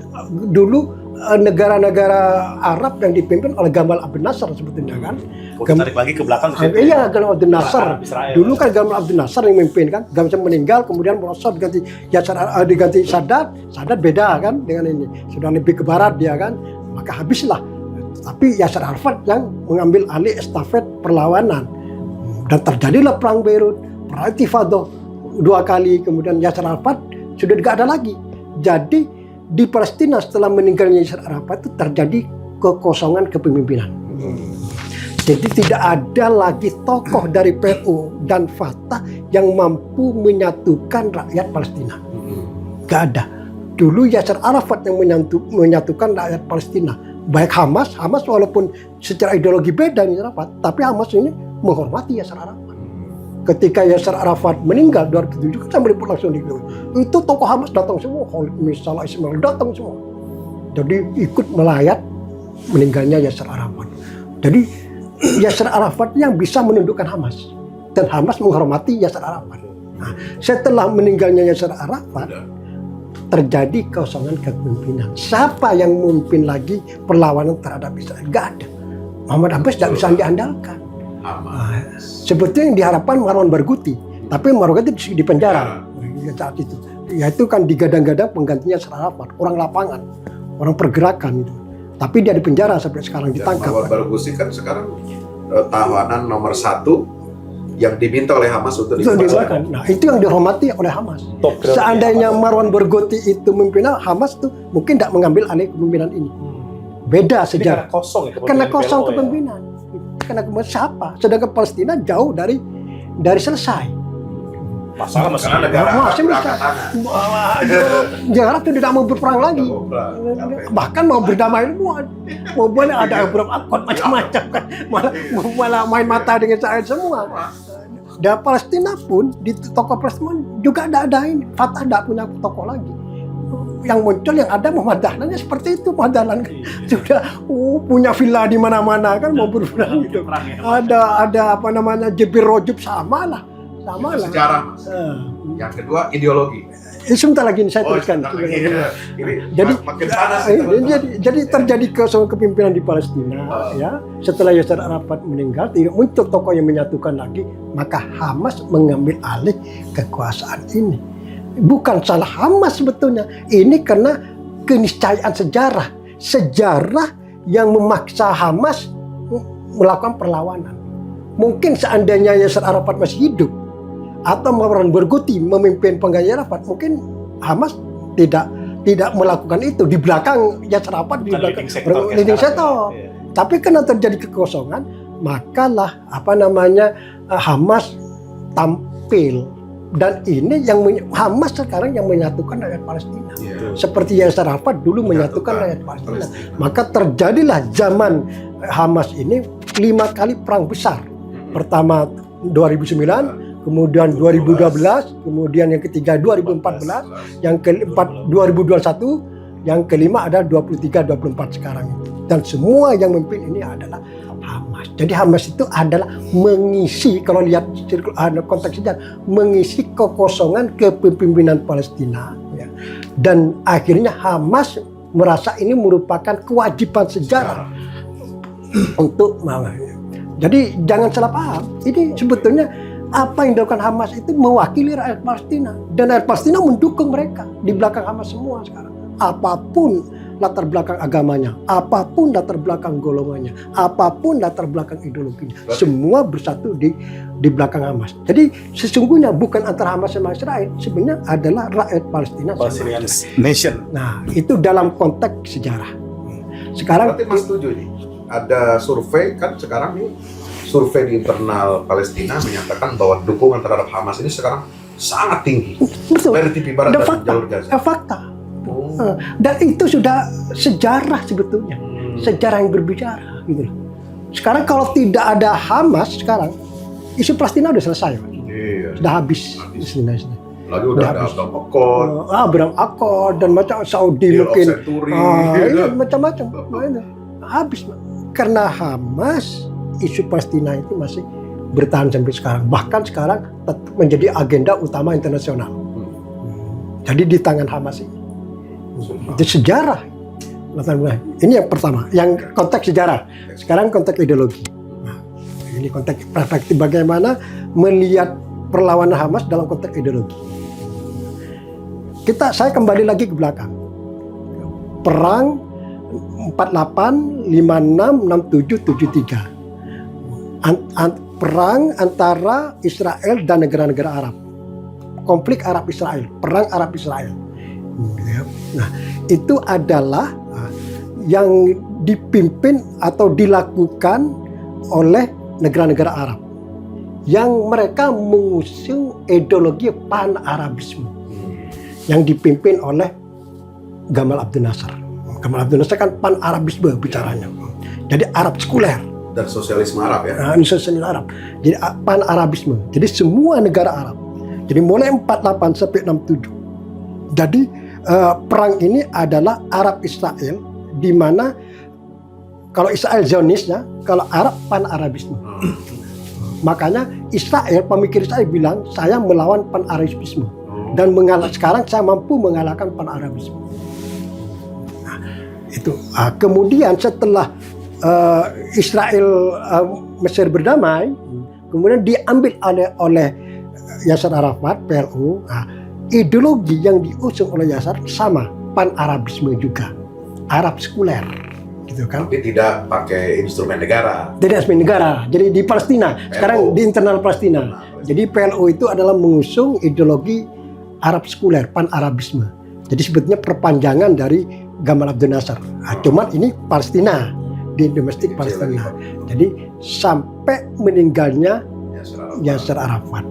dulu negara-negara Arab yang dipimpin oleh Gamal Abdel Nasser sebetulnya kan. Kalau tarik lagi ke belakang Iya, Gamal Abdel Nasser. Israel. Dulu kan Gamal Abdel Nasser yang memimpin kan. Gamal meninggal, kemudian merosot diganti diganti Sadat. Sadat beda kan dengan ini. Sudah lebih ke barat dia kan. Maka habislah. Tapi Yasser Arafat yang mengambil alih estafet perlawanan. Dan terjadilah perang Beirut, perang Intifada 2 kali, kemudian Yasser Arafat sudah tidak ada lagi. Jadi di Palestina setelah meninggalnya Yasser Arafat itu terjadi kekosongan kepemimpinan. Jadi tidak ada lagi tokoh dari PLO dan Fatah yang mampu menyatukan rakyat Palestina. Gak ada. Dulu Yasser Arafat yang menyatukan rakyat Palestina. Baik Hamas walaupun secara ideologi beda dengan Arafat, tapi Hamas ini menghormati Yasser Arafat. Ketika Yasser Arafat meninggal 2007 kan saya meliput langsung di itu tokoh Hamas datang semua, misalnya Ismail datang semua. Jadi ikut melayat meninggalnya Yasser Arafat. Jadi Yasser Arafat yang bisa menundukkan Hamas dan Hamas menghormati Yasser Arafat. Nah, setelah meninggalnya Yasser Arafat terjadi kekosongan kepemimpinan. Siapa yang memimpin lagi perlawanan terhadap Israel? Gak ada. Muhammad Abbas tidak bisa diandalkan. Sebetulnya yang diharapkan Marwan Barghouti, tapi Marwan Barghouti di penjara saat itu. Ya itu kan digadang-gadang penggantinya Yasser Arafat, orang lapangan, orang pergerakan itu. Tapi dia di penjara sampai sekarang ditangkap. Marwan Barghouti kan sekarang tahanan nomor 1 yang diminta oleh Hamas untuk dibebaskan. Nah itu yang dihormati oleh Hamas. Seandainya Marwan Barghouti itu memimpin Hamas tuh mungkin tidak mengambil alih kepemimpinan ini. Beda sejarah. Karena kosong kepemimpinan. Karena siapa? Sedangkan Palestina jauh dari selesai. Masalah masih negara Arab itu tidak mau berperang lagi. Bahkan mau berdamai mau boleh ada beberapa akun macam-macam kan. Malah main mata dengan Israel semua. Dan Palestina pun di tokoh Palestina juga ada ini. Fatah tidak punya tokoh lagi. Yang muncul yang ada Muhammad Dahlan seperti itu. Muhammad Dahlan sudah punya villa di mana-mana kan mau berperang gitu. Ada apa namanya Jebir Rojub sama lah. Sejarah. Yang kedua ideologi. Sebentar lagi saya teruskan. Jadi terjadi kekosongan kepemimpinan di Palestina ya. Setelah Yasser Arafat meninggal tidak muncul tokoh yang menyatukan lagi, maka Hamas mengambil alih kekuasaan ini. Bukan salah Hamas sebetulnya. Ini karena keniscayaan sejarah yang memaksa Hamas melakukan perlawanan. Mungkin seandainya Yasser Arafat masih hidup atau Marwan Barghouti memimpin pengganti Arafat, mungkin Hamas tidak melakukan itu di belakang Yasser Arafat, di belakang leading sector. Tapi karena terjadi kekosongan, makalah Hamas tampil. Dan ini yang Hamas sekarang yang menyatukan rakyat Palestina. Seperti Yasser Arafat dulu menyatukan rakyat Palestina. Maka terjadilah zaman Hamas ini 5 kali perang besar. Pertama 2009, kemudian 2012, kemudian yang ketiga 2014, yang keempat 2021, yang kelima ada 23-24 sekarang. Dan semua yang memimpin ini adalah Hamas. Jadi Hamas itu adalah mengisi, kalau lihat konteks sejarah, mengisi kekosongan kepemimpinan Palestina. Ya. Dan akhirnya Hamas merasa ini merupakan kewajiban sejarah untuk Jadi jangan salah paham. Ini sebetulnya apa yang dilakukan Hamas itu mewakili rakyat Palestina. Dan rakyat Palestina mendukung mereka. Di belakang Hamas semua sekarang. Apapun latar belakang agamanya, apapun latar belakang golongannya, apapun latar belakang ideologinya, semua bersatu di belakang Hamas. Jadi sesungguhnya bukan antara Hamas sama Israel, sebenarnya adalah rakyat Palestina. Palestinian Nation. Nah, itu dalam konteks sejarah. Sekarang berarti Mas setuju nih, ada survei kan sekarang nih, survei di internal Palestina menyatakan bahwa dukungan terhadap Hamas ini sekarang sangat tinggi. Betul. Dari TV Barat dan jalur Gaza. Fakta. Dan itu sudah sejarah sebetulnya, sejarah yang berbicara gitu loh. Sekarang kalau tidak ada Hamas sekarang, isu Palestina sudah selesai, sudah habis. Lagi udah ada Abraham Accord, Abraham Accord dan macam Saudi Deal of mungkin, Century, iya, macam-macam. Habis karena Hamas, isu Palestina itu masih bertahan sampai sekarang. Bahkan sekarang tetap menjadi agenda utama internasional. Jadi di tangan Hamas ini. Itu sejarah. Ini yang pertama, yang konteks sejarah. Sekarang konteks ideologi. Nah, ini konteks perspektif bagaimana melihat perlawanan Hamas dalam konteks ideologi. Saya kembali lagi ke belakang. Perang 48, 56, 67, 73. Perang antara Israel dan negara-negara Arab. Konflik Arab-Israel, perang Arab-Israel. Nah, itu adalah yang dipimpin atau dilakukan oleh negara-negara Arab yang mereka mengusung ideologi pan-Arabisme yang dipimpin oleh Gamal Abdel Nasser. Gamal Abdel Nasser kan pan-Arabisme bicaranya. Jadi Arab sekuler dan sosialisme Arab ya. Nah, sosialisme Arab. Jadi pan-Arabisme. Jadi semua negara Arab. Jadi mulai 48 sampai 67. Jadi perang ini adalah Arab Israel, di mana kalau Israel Zionisnya, kalau Arab pan-Arabisme. Makanya Israel, pemikir Israel bilang saya melawan pan-Arabisme dan sekarang saya mampu mengalahkan pan-Arabisme. Nah, itu. Kemudian setelah Israel Mesir berdamai, kemudian diambil oleh Yasser Arafat, PLO. Nah, ideologi yang diusung oleh Yasser sama, pan-Arabisme juga, Arab sekuler, gitu kan? Tapi tidak pakai instrumen negara. Tidak instrumen negara. Jadi di Palestina, PLO. sekarang di internal Palestina. Jadi PLO itu adalah mengusung ideologi Arab sekuler, pan-Arabisme. Jadi sebetulnya perpanjangan dari Gamal Abdel Nasser. Nah, cuman ini Palestina, di domestik Palestina. Jadi sampai meninggalnya Yasser Arafat.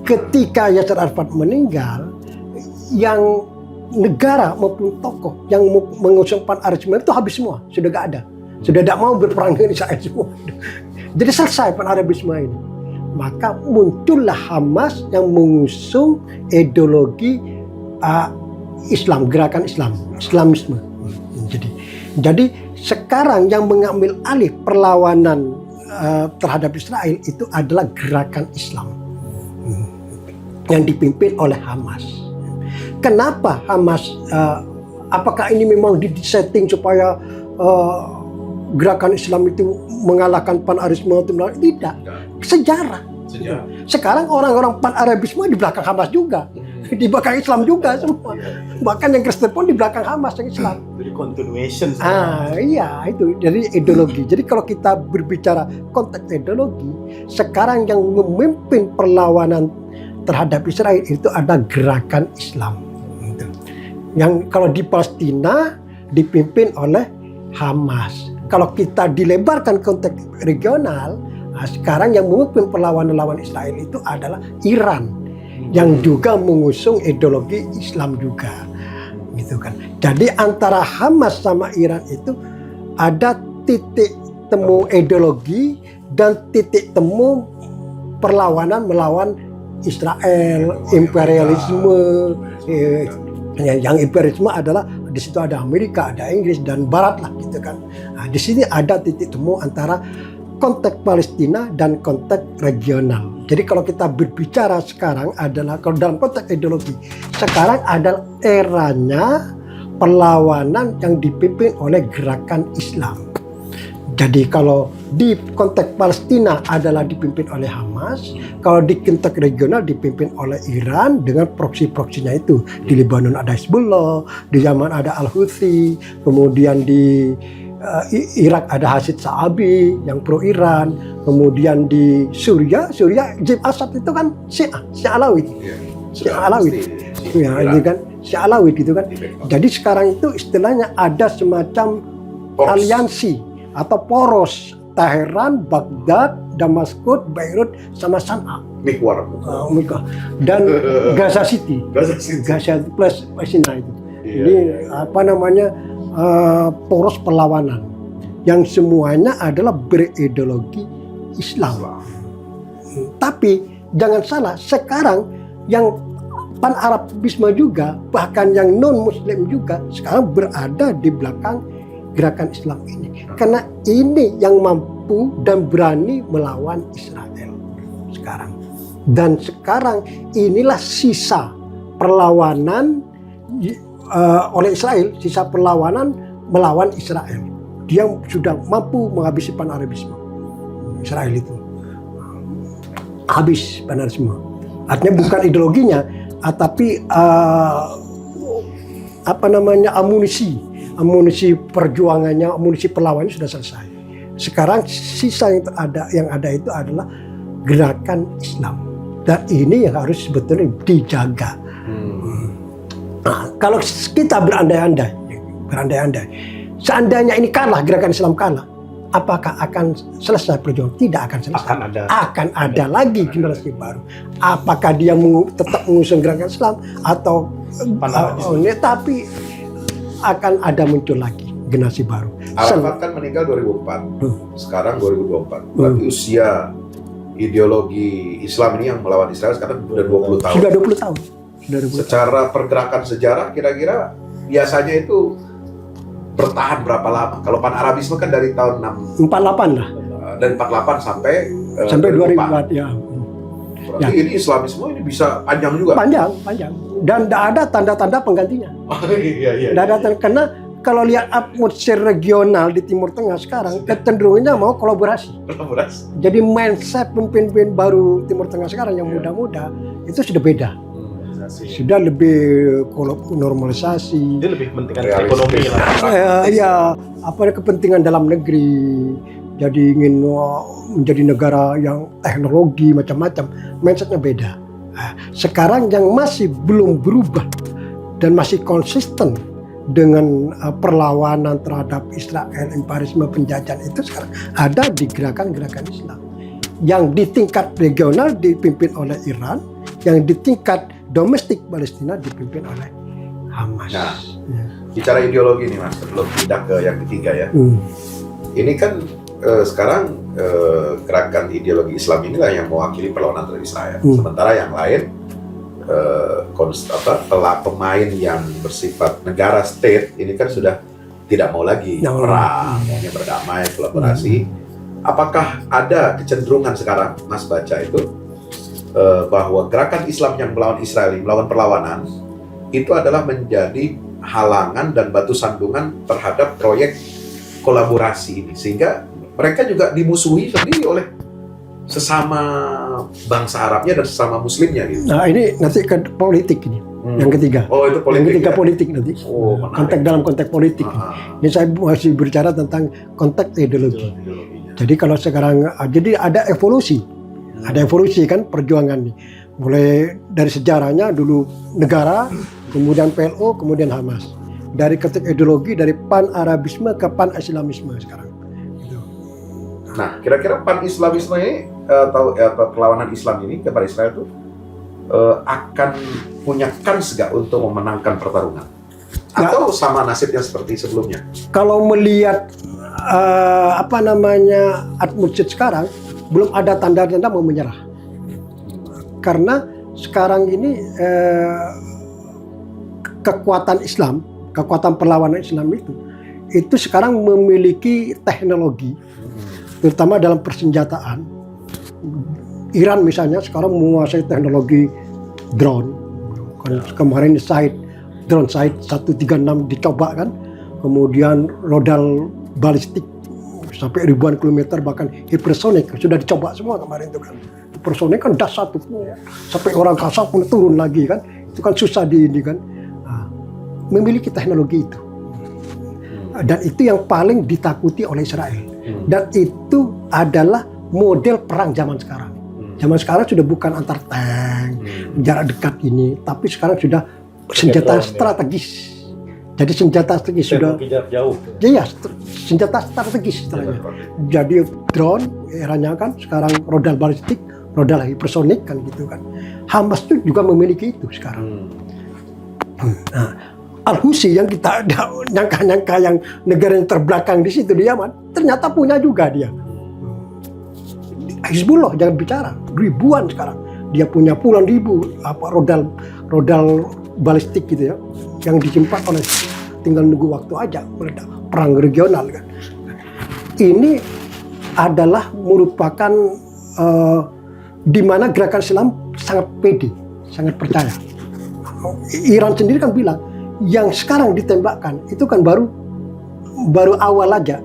Ketika Yasser Arafat meninggal, yang negara maupun tokoh yang mengusung pan-Arabisme itu habis semua, sudah gak ada, sudah tidak mau berperang dengan Israel semua. Jadi selesai pan-Arabisme ini. Maka muncullah Hamas yang mengusung ideologi Islam, gerakan Islam, Islamisme. Jadi sekarang yang mengambil alih perlawanan terhadap Israel itu adalah gerakan Islam yang dipimpin oleh Hamas. Kenapa Hamas? Apakah ini memang disetting supaya gerakan Islam itu mengalahkan pan-Arabisme? Tidak. Sejarah. Sekarang orang-orang pan-Arabisme di belakang Hamas juga, di belakang Islam juga semua. Bahkan yang Kristen pun di belakang Hamas yang Islam. Jadi continuation. Iya itu dari ideologi. Jadi kalau kita berbicara konteks ideologi, sekarang yang memimpin perlawanan terhadap Israel itu ada gerakan Islam. Yang kalau di Palestina dipimpin oleh Hamas. Kalau kita dilebarkan konteks regional, sekarang yang memimpin perlawanan lawan Israel itu adalah Iran, yang juga mengusung ideologi Islam juga, gitu kan. Jadi antara Hamas sama Iran itu ada titik temu ideologi dan titik temu perlawanan melawan Israel, imperialisme. Yang imperialisme adalah di situ ada Amerika, ada Inggris dan Barat lah, gitu kan. Nah, di sini ada titik temu antara konteks Palestina dan konteks regional. Jadi kalau kita berbicara sekarang adalah kalau dalam konteks ideologi, sekarang adalah eranya perlawanan yang dipimpin oleh gerakan Islam. Jadi kalau di konteks Palestina adalah dipimpin oleh Hamas, kalau di konteks regional dipimpin oleh Iran dengan proksi-proksinya itu. Di Lebanon ada Hezbollah, di Yaman ada Al-Houthi, kemudian di Irak ada Hasid Sa'abi yang pro Iran, kemudian di Suriah Jim Assad itu kan Syiah Alawid. Syiah Alawid. Ya, itu kan Syiah Alawid gitu kan. Jadi sekarang itu istilahnya ada semacam aliansi atau poros Teheran, Baghdad, Damaskus, Beirut sama San'a. Dan Gaza City plus Palestina itu. Jadi apa namanya poros perlawanan yang semuanya adalah berideologi Islam. Tapi jangan salah, sekarang yang Pan-Arabisme juga, bahkan yang non-Muslim juga sekarang berada di belakang gerakan Islam ini. Karena ini yang mampu dan berani melawan Israel sekarang. Dan sekarang inilah sisa perlawanan oleh Israel, sisa perlawanan melawan Israel. Dia sudah mampu menghabisi Pan-Arabisme. Israel itu habis Pan-Arabisme. Artinya bukan ideologinya, tapi amunisi perjuangannya, amunisi perlawanannya sudah selesai. Sekarang sisa yang ada itu adalah gerakan Islam, dan ini yang harus sebetulnya dijaga. Nah, kalau kita berandai-andai, seandainya ini kalah, gerakan Islam kalah, apakah akan selesai perjuangan? Tidak akan selesai. Akan ada lagi generasi baru. Apakah dia tetap mengusung gerakan Islam atau tapi akan ada muncul lagi generasi baru. Arafat kan meninggal 2004, sekarang 2024. Berarti usia ideologi Islam ini yang melawan Israel sekarang sudah 20 tahun. Sudah 20 tahun. Secara pergerakan sejarah kira-kira biasanya itu bertahan berapa lama? Kalau Pan-Arabisme kan dari tahun 48 lah. Dari 48 sampai 2004 ya. Berarti ini Islamisme ini bisa panjang juga. Panjang. Dan tidak ada tanda-tanda penggantinya. Iya. Tidak ada karena kalau lihat atmosfer regional di Timur Tengah sekarang kecenderungannya mau kolaborasi. Jadi mindset pemimpin baru Timur Tengah sekarang yang muda-muda itu sudah beda. Sudah lebih normalisasi. Dia lebih pentingkan ekonomi lah. Kepentingan dalam negeri. Jadi ingin menjadi negara yang teknologi macam-macam. Mindsetnya beda. Sekarang yang masih belum berubah dan masih konsisten dengan perlawanan terhadap Israel, imperialisme, penjajahan itu sekarang ada di gerakan-gerakan Islam. Yang di tingkat regional dipimpin oleh Iran, yang di tingkat domestik Palestina dipimpin oleh Hamas. Nah, bicara ideologi nih Mas, sebelum pindah ke yang ketiga ya. Ini kan sekarang gerakan ideologi Islam inilah yang mewakili perlawanan terhadap Israel. Sementara yang lain pemain yang bersifat negara state ini kan sudah tidak mau lagi perang, maunya berdamai, kolaborasi. Apakah ada kecenderungan sekarang Mas baca itu bahwa gerakan Islam yang melawan Israel, melawan perlawanan itu adalah menjadi halangan dan batu sandungan terhadap proyek kolaborasi ini, sehingga mereka juga dimusuhi sendiri oleh sesama bangsa Arabnya dan sesama Muslimnya gitu. Nah ini nanti ke politik ini, yang ketiga. Oh itu politik. Yang ketiga ya? Politik nanti. Konteks dalam konteks politik. Ini saya masih berbicara tentang konteks ideologi. Jadi kalau sekarang, jadi ada evolusi. Ada evolusi kan perjuangan ini. Mulai dari sejarahnya dulu negara, kemudian PLO, kemudian Hamas. Dari konteks ideologi, dari pan-Arabisme ke pan-Islamisme sekarang. Nah, kira-kira pan-Islamisme ini atau perlawanan Islam ini kepada Israel itu akan punya kans nggak untuk memenangkan pertarungan? Atau sama nasibnya seperti sebelumnya? Kalau melihat atmosfer sekarang, belum ada tanda-tanda mau menyerah. Karena sekarang ini kekuatan Islam, kekuatan perlawanan Islam itu sekarang memiliki teknologi, terutama dalam persenjataan. Iran misalnya sekarang menguasai teknologi drone. Kemarin drone Shahed 136 dicoba kan, kemudian rodal balistik sampai ribuan kilometer, bahkan hypersonic sudah dicoba semua kemarin itu kan. Hypersonic kan dahsyat sampai orang kasar pun turun lagi kan, itu kan susah ini kan. Memiliki teknologi itu, dan itu yang paling ditakuti oleh Israel. Dan itu adalah model perang zaman sekarang. Zaman sekarang sudah bukan antar tank jarak dekat ini, tapi sekarang sudah senjata strategis. Jadi senjata strategis sudah jauh. Iya, senjata strategis istilahnya. Jadi drone eranya kan sekarang rodal balistik, rodal hypersonic kan gitu kan. Hamas itu juga memiliki itu sekarang. Nah, Al-Husi yang kita nyangka-nyangka yang negara yang terbelakang di situ di Yaman, ternyata punya juga dia. Hizbullah jangan bicara, ribuan sekarang. Dia punya puluhan ribu rodal rudal balistik gitu ya, yang disimpan oleh tinggal nunggu waktu aja meledak, perang regional kan. Ini adalah merupakan di mana gerakan Islam sangat pede, sangat percaya. Iran sendiri kan bilang yang sekarang ditembakkan itu kan baru awal aja.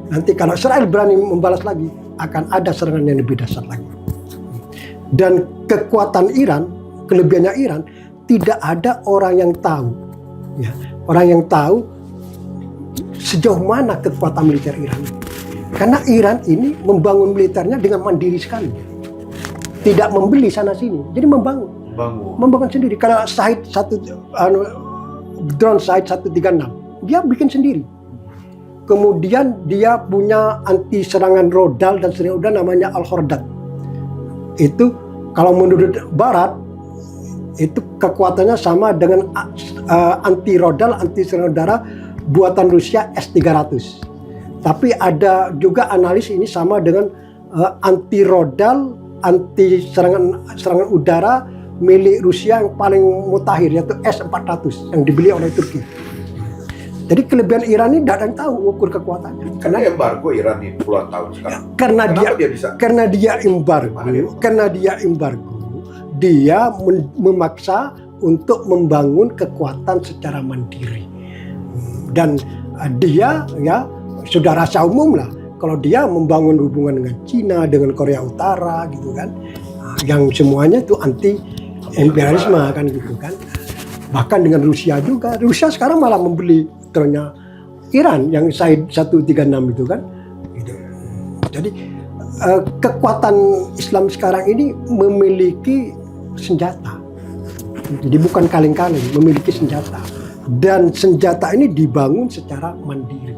Nanti kalau Israel berani membalas lagi, akan ada serangan yang lebih dahsyat lagi. Dan kekuatan Iran, kelebihannya Iran, tidak ada orang yang tahu, ya, orang yang tahu sejauh mana kekuatan militer Iran. Karena Iran ini membangun militernya dengan mandiri sekali, tidak membeli sana sini, jadi membangun sendiri. Kalau drone Shahed 136, dia bikin sendiri. Kemudian dia punya anti serangan rodal dan serangan udara namanya Al-Hordad. Itu kalau menurut Barat itu kekuatannya sama dengan anti rodal, anti serangan udara buatan Rusia S-300. Tapi ada juga analis ini sama dengan anti rodal, anti serangan udara milik Rusia yang paling mutakhir, yaitu S-400 yang dibeli oleh Turki. Jadi kelebihan Iran ini tidak ada yang tahu ukur kekuatannya. Karena embargo Iran ini puluhan tahun sekarang. Karena dia embargo, dia memaksa untuk membangun kekuatan secara mandiri. Dan dia ya sudah rahasia umum lah kalau dia membangun hubungan dengan Cina, dengan Korea Utara gitu kan. Yang semuanya itu anti imperialisme kan gitu kan. Bahkan dengan Rusia juga. Rusia sekarang malah membeli drone-nya Iran yang Shahed 136 itu kan. Gitu. Jadi kekuatan Islam sekarang ini memiliki senjata. Jadi bukan kaleng-kaleng, memiliki senjata. Dan senjata ini dibangun secara mandiri.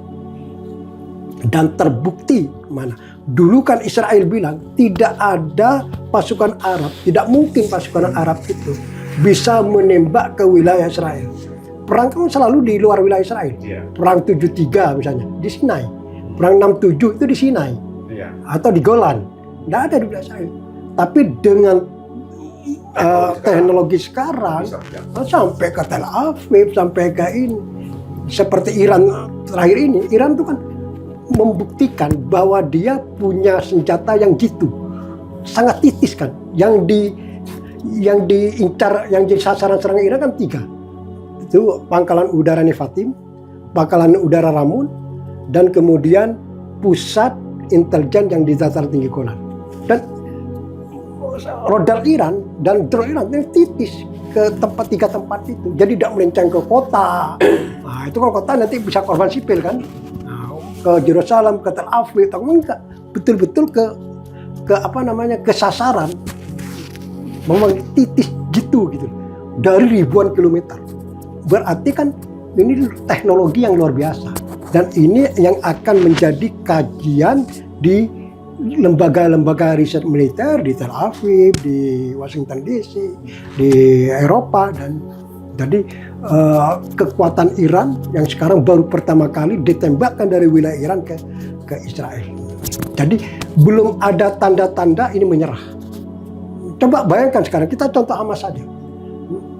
Dan terbukti mana? Dulu kan Israel bilang tidak ada pasukan Arab, tidak mungkin pasukan Arab itu bisa menembak ke wilayah Israel. Perang kan selalu di luar wilayah Israel. Perang 73 misalnya di Sinai. Perang 67 itu di Sinai. Atau di Golan. Tidak ada di wilayah Israel. Tapi dengan teknologi sekarang sampai ke Tel Aviv, sampai ke ini. Seperti Iran terakhir ini, Iran itu kan membuktikan bahwa dia punya senjata yang gitu. Sangat titis kan. Yang diincar, yang jadi sasaran serangan Iran kan 3. Itu pangkalan udara Nevatim, pangkalan udara Ramun, dan kemudian pusat intelijen yang di dataran tinggi Golan. Dan rodal Iran dan drone Iran yang titis ke 3 tempat itu. Jadi tidak melenceng ke kota. Nah, itu kalau kota nanti bisa korban sipil kan. Nah, ke Yerusalem, ke Tel Aviv, atau enggak. Betul-betul ke sasaran. Memang titis gitu. Dari ribuan kilometer. Berarti kan ini teknologi yang luar biasa. Dan ini yang akan menjadi kajian di lembaga-lembaga riset militer di Tel Aviv, di Washington DC, di Eropa. Dan jadi kekuatan Iran yang sekarang baru pertama kali ditembakkan dari wilayah Iran ke Israel. Jadi belum ada tanda-tanda ini menyerah. Coba bayangkan sekarang, kita contoh Hamas saja.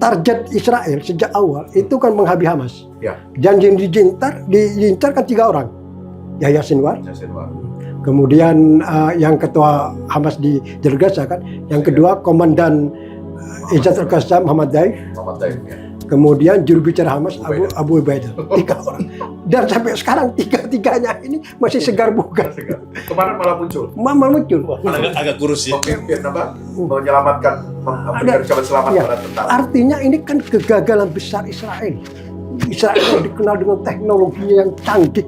Target Israel sejak awal itu kan menghabisi Hamas. Ya. Dan yang diincar kan 3 orang. Yahya Sinwar. Kemudian yang ketua Hamas di Jalur Gaza kan. Yang kedua komandan Izzatul Qassam Muhammad Daif. Ya. Kemudian juru bicara Hamas Abu Ubaidah. 3 orang. Dan sampai sekarang 3-tiganya ini masih segar bugar. Kemarin malah muncul. Agak kurus ya. Memimpin menyelamatkan, memberikan selamat pada tentara. Artinya ini kan kegagalan besar Israel. Israel dikenal dengan teknologinya yang canggih,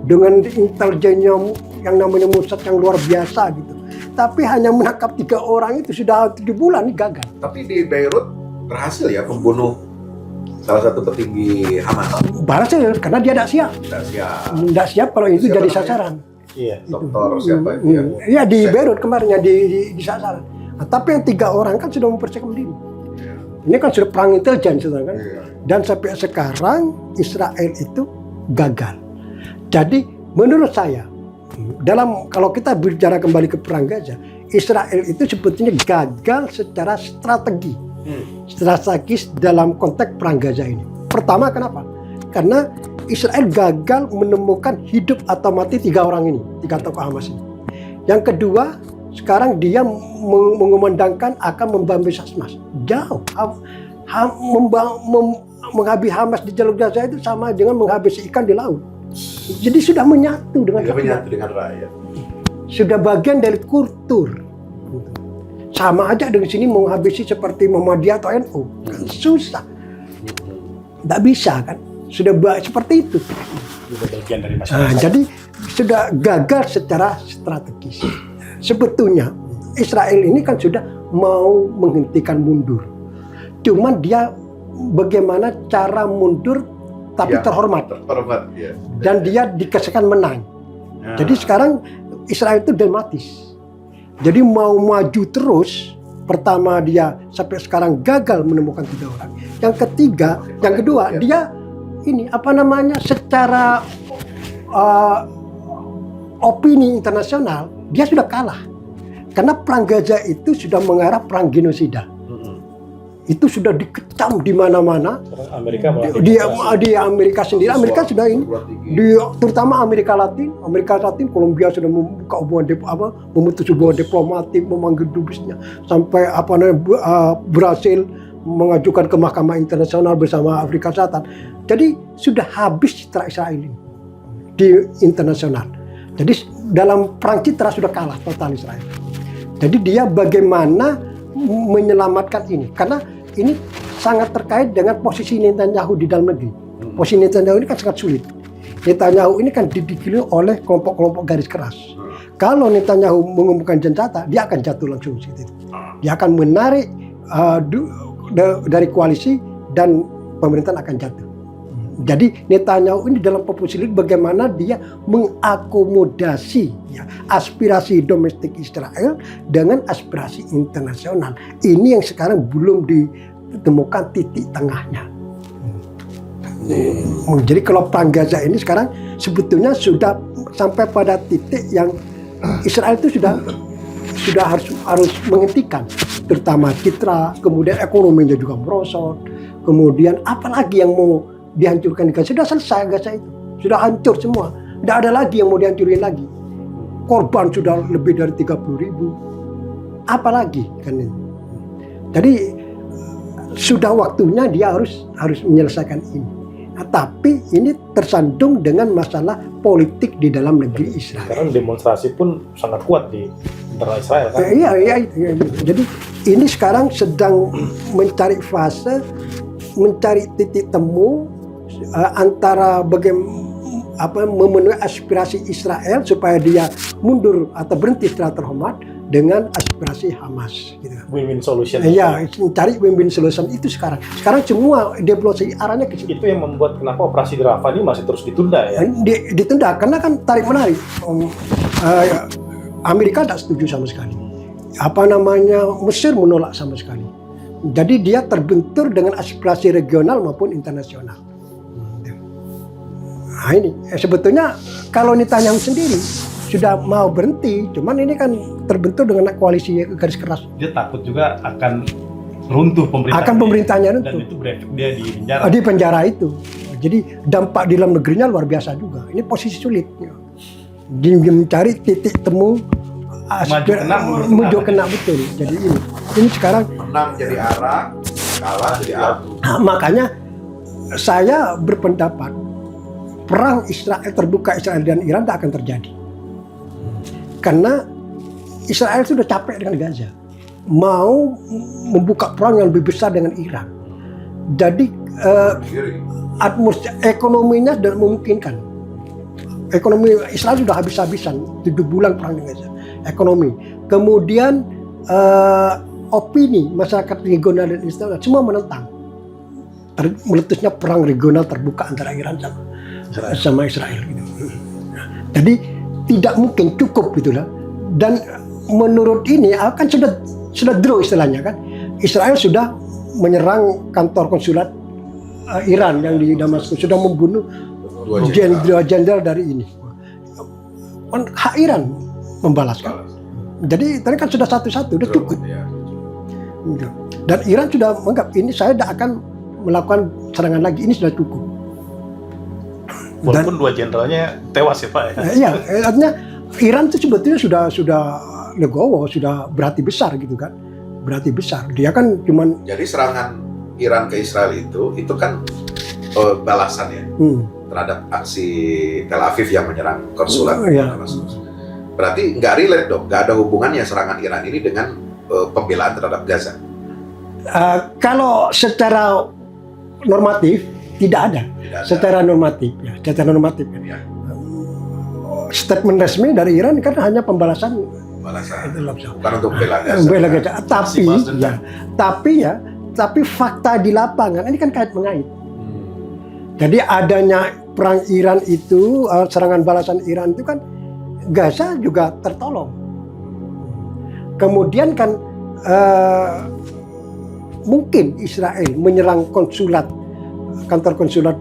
dengan intelijennya yang namanya Mossad yang luar biasa gitu. Tapi hanya menangkap 3 orang itu sudah 7 bulan gagal. Tapi di Beirut berhasil ya membunuh salah satu petinggi Hamas. Berhasil karena dia tidak siap. Tidak siap kalau itu jadi sasaran. Iya. Dokter siapa itu ya? Iya di Beirut kemarin ya di sasaran. Nah, tapi yang 3 orang kan sudah mempersiapkan diri. Ini kan sudah perang intelijen sudah kan. Dan sampai sekarang Israel itu gagal. Jadi menurut saya kalau kita bicara kembali ke perang Gaza, Israel itu sebetulnya gagal secara strategi. strategis dalam konteks perang Gaza ini. Pertama, kenapa? Karena Israel gagal menemukan hidup atau mati 3 orang ini, 3 tokoh Hamas ini. Yang kedua, sekarang dia mengumandangkan akan membahas Hamas. Jauh. Menghabis Hamas di jalur Gaza itu sama dengan menghabisi ikan di laut. Jadi sudah menyatu dengan rakyat. Sudah bagian dari kultur. Sama aja dengan sini menghabisi seperti Muhammadiyah atau NU. Susah. Tidak bisa kan. Sudah seperti itu. Bagian dari masyarakat. Jadi sudah gagal secara strategis. Sebetulnya Israel ini kan sudah mau menghentikan mundur. Cuman dia bagaimana cara mundur tapi terhormat. Ya. Dan dia dikesankan menang. Jadi sekarang Israel itu dilematis. Jadi mau maju terus. Pertama dia sampai sekarang gagal menemukan 3 orang. Yang ketiga, yang kedua dia ini secara opini internasional dia sudah kalah. Karena perang Gaza itu sudah mengarah perang genosida. Itu sudah dikecam di mana-mana. Di Amerika sendiri, Amerika sudah ini, terutama Amerika Latin, Kolombia sudah membuka memutus hubungan diplomatik, memanggil dubesnya, sampai Brasil mengajukan ke Mahkamah Internasional bersama Afrika Selatan. Jadi sudah habis citra Israel ini di internasional. Jadi dalam perang citra sudah kalah total Israel. Jadi dia bagaimana menyelamatkan ini, karena ini sangat terkait dengan posisi Netanyahu di dalam negeri. Posisi Netanyahu ini kan sangat sulit. Netanyahu ini kan didikili oleh kelompok-kelompok garis keras. Kalau Netanyahu mengumumkan senjata, dia akan jatuh langsung situ. Dia akan menarik dari koalisi dan pemerintahan akan jatuh. Jadi Netanyahu ini dalam posisi bagaimana dia mengakomodasi aspirasi domestik Israel dengan aspirasi internasional. Ini yang sekarang belum ditemukan titik tengahnya. Jadi kalau perang Gaza ini sekarang sebetulnya sudah sampai pada titik yang Israel itu sudah harus menghentikan, terutama citra, kemudian ekonominya juga merosot, kemudian apalagi yang mau dihancurkan di Gaza. Sudah selesai Gaza itu, sudah hancur semua, tidak ada lagi yang mau dihancurin lagi. Korban sudah lebih dari 30.000, apalagi kan ini. Jadi sudah waktunya dia harus menyelesaikan ini. Nah, tapi ini tersandung dengan masalah politik di dalam negeri Israel. Sekarang demonstrasi pun sangat kuat di internal Israel kan? Iya. Jadi ini sekarang sedang mencari fase, mencari titik temu antara memenuhi aspirasi Israel supaya dia mundur atau berhenti secara terhormat dengan aspirasi Hamas. Gitu. Win-win solution. Iya, cari win-win solution itu sekarang. Sekarang semua diplomasi arahnya ke situ. Itu yang membuat kenapa operasi di Rafah ini masih terus ditunda ya? Ditunda karena kan tarik menarik. Amerika tidak setuju sama sekali. Mesir menolak sama sekali. Jadi dia terbentur dengan aspirasi regional maupun internasional. Nah ini sebetulnya kalau Netanyahu sendiri sudah mau berhenti, cuman ini kan terbentur dengan koalisi garis keras. Dia takut juga akan runtuh pemerintahnya. Akan pemerintahnya runtuh. Dan itu berefek dia di penjara. Di penjara itu. Jadi dampak di dalam negerinya luar biasa juga. Ini posisi sulit. Dia mencari titik temu. Maju kena betul. Jadi ini sekarang menang jadi arah, kalah jadi abu. Nah, makanya saya berpendapat perang Israel terbuka Israel dan Iran tak akan terjadi. Karena Israel sudah capek dengan Gaza. Mau membuka perang yang lebih besar dengan Iran. Jadi atmosfer ekonominya tidak memungkinkan. Ekonomi Israel sudah habis-habisan 7 bulan perang dengan Gaza. Ekonomi. Kemudian opini masyarakat regional dan Israel semua menentang. Meletusnya perang regional terbuka antara Iran sama Israel gitu. Jadi tidak mungkin cukup gitulah. Dan menurut ini kan sudah draw istilahnya kan. Israel sudah menyerang kantor konsulat Iran yang di Damaskus, sudah membunuh jenderal dari ini. Hak Iran membalaskan. Jadi tadi kan sudah satu-satu, udah cukup. Dan Iran sudah menganggap ini saya tidak akan melakukan serangan lagi, ini sudah cukup. Walaupun dua jenderalnya tewas ya Pak ya. Iya, artinya Iran itu sebetulnya sudah legowo, sudah berarti besar gitu kan. Berarti besar. Dia kan cuman Jadi serangan Iran ke Israel itu kan balasan ya terhadap aksi Tel Aviv yang menyerang konsulat Damaskus. Berarti nggak relate dong, nggak ada hubungannya serangan Iran ini dengan pembelaan terhadap Gaza. Kalau secara normatif tidak ada. Secara normatif ya. Ya. Statement resmi dari Iran kan hanya pembalasan. Bukan untuk bela Gaza. Bela Gaza. Tapi fakta di lapangan ini kan kait mengait. Jadi adanya perang Iran itu, serangan balasan Iran itu kan Gaza juga tertolong. Kemudian kan mungkin Israel menyerang kantor konsulat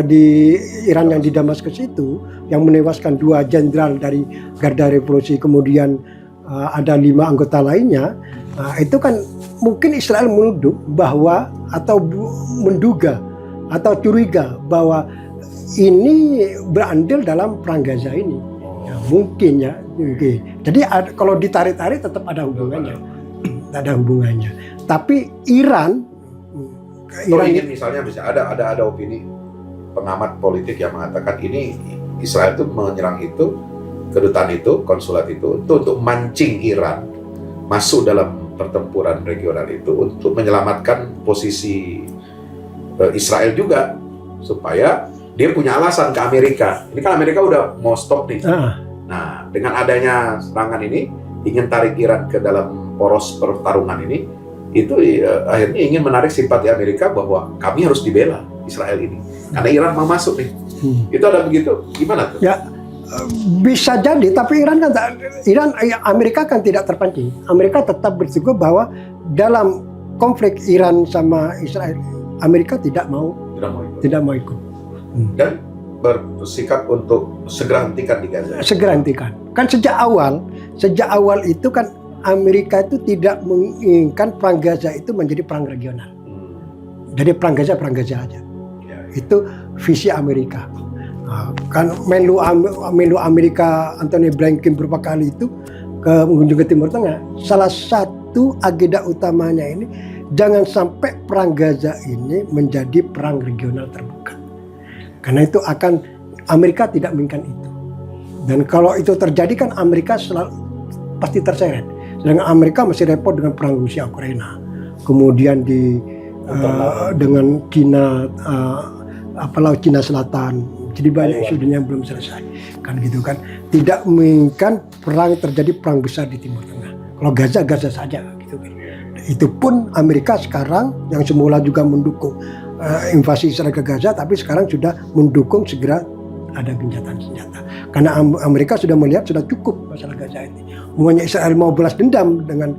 di Iran yang di Damaskus itu, yang menewaskan 2 jenderal dari Garda Revolusi, kemudian ada 5 anggota lainnya. Itu kan mungkin Israel menuduh bahwa atau menduga atau curiga bahwa ini berandil dalam perang Gaza ini. Ya, mungkin ya. Jadi kalau ditarik-tarik tetap ada hubungannya. Ada hubungannya. Tapi Iran ingin misalnya bisa ada opini pengamat politik yang mengatakan ini Israel itu menyerang itu kedutaan itu, konsulat itu untuk mancing Iran masuk dalam pertempuran regional itu untuk menyelamatkan posisi Israel juga, supaya dia punya alasan ke Amerika. Ini kan Amerika udah mau stop nih. Nah, dengan adanya serangan ini ingin tarik Iran ke dalam poros pertarungan ini, itu akhirnya ingin menarik simpati Amerika bahwa kami harus dibela Israel ini karena Iran mau masuk nih. Itu ada begitu, gimana tuh? Ya, bisa jadi, tapi Amerika kan tidak terpancing. Amerika tetap bersikukuh bahwa dalam konflik Iran sama Israel, Amerika tidak mau ikut. Dan bersikap untuk segera hentikan di Gaza. Segera hentikan. Kan sejak awal itu kan Amerika itu tidak menginginkan perang Gaza itu menjadi perang regional. Jadi perang Gaza aja. Ya. Itu visi Amerika. Kan Menlu Amerika Antony Blinken beberapa kali itu mengunjungi ke Timur Tengah. Salah satu agenda utamanya ini, jangan sampai perang Gaza ini menjadi perang regional terbuka. Karena itu Amerika tidak menginginkan itu. Dan kalau itu terjadi kan Amerika pasti terseret. Sedangkan Amerika masih repot dengan perang Rusia Ukraina. Kemudian dengan Cina, Laut Cina Selatan. Jadi banyak isu dunia yang belum selesai. Kan gitu kan. Tidak menginginkan terjadi perang besar di Timur Tengah. Kalau Gaza saja gitu kan. Itu pun Amerika sekarang yang semula juga mendukung invasi Israel ke Gaza, tapi sekarang sudah mendukung segera ada gencatan senjata. Karena Amerika sudah melihat sudah cukup masalah Gaza ini. Maunya Israel mau balas dendam dengan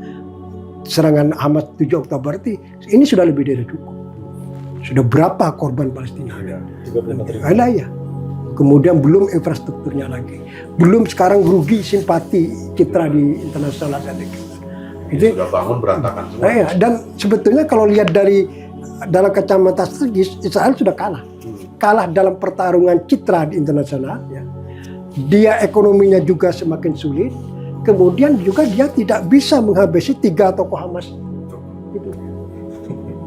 serangan Hamas 7 Oktober ini sudah lebih dari cukup. Sudah berapa korban Palestina? 35 triliun. Ada ya. Kemudian belum infrastrukturnya lagi. Belum sekarang rugi simpati citra di internasional. Itu sudah bangun berantakan semua. Ya, dan sebetulnya kalau lihat dalam kacamata strategis, Israel sudah kalah dalam pertarungan citra di internasional. Ya. Dia ekonominya juga semakin sulit. Kemudian juga dia tidak bisa menghabisi 3 tokoh Hamas. Gitu.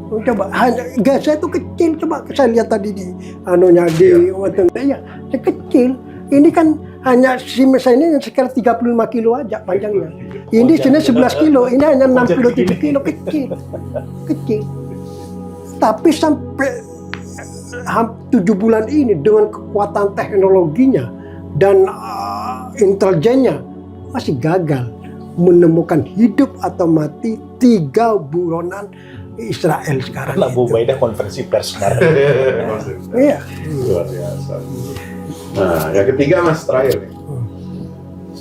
Coba Gaza itu kecil, coba saya lihat tadi di ya, kecil. Ini kan hanya misalnya ini sekitar 35 kilo aja panjangnya. Ini sini 11 kilo, ini hanya 67 kilo, kecil. Tapi sampai 7 bulan ini dengan kekuatan teknologinya dan intelijennya masih gagal menemukan hidup atau mati 3 buronan Israel sekarang. Lah Bu Ubaidah konferensi pers kemarin. Iya. Luar biasa. Nah, yang ketiga Mas terakhir nih.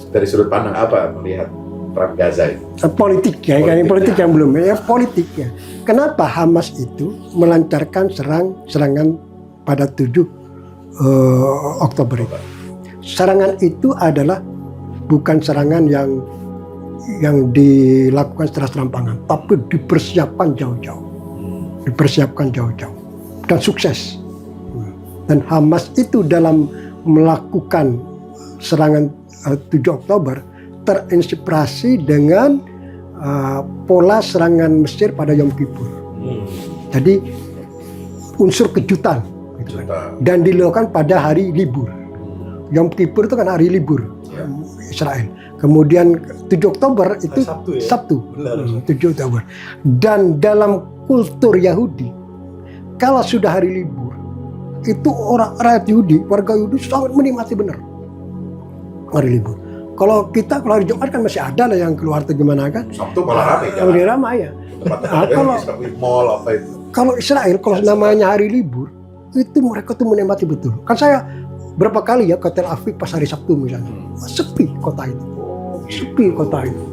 Dari sudut pandang apa melihat perang Gaza itu? Politik ya, politik yang belum ya, politik ya. Kenapa Hamas itu melancarkan serangan pada 7 Oktober itu? Serangan itu adalah bukan serangan yang yang dilakukan secara serampangan, tapi dipersiapkan jauh-jauh. Dipersiapkan jauh-jauh. Dan sukses. Dan Hamas itu dalam melakukan serangan 7 Oktober terinspirasi dengan pola serangan Mesir pada Yom Kippur. Jadi unsur kejutan gitu kan. Dan dilakukan pada hari libur. Yom Kippur itu kan hari libur Israel. Kemudian 7 Oktober itu Sabtu. 7 Oktober. Dan dalam kultur Yahudi, kalau sudah hari libur, itu orang rakyat Yahudi, warga Yahudi sangat menikmati benar hari libur. Kalau hari Jumat kan masih ada lah yang keluar atau gimana kan. Sabtu malah ramai. Lebih ramai ya. Kalau Israel, kalau namanya hari libur, itu mereka tuh menikmati betul. Kan saya berapa kali ya ke Tel Aviv pas hari Sabtu misalnya, sepi kota itu, sepi kota itu.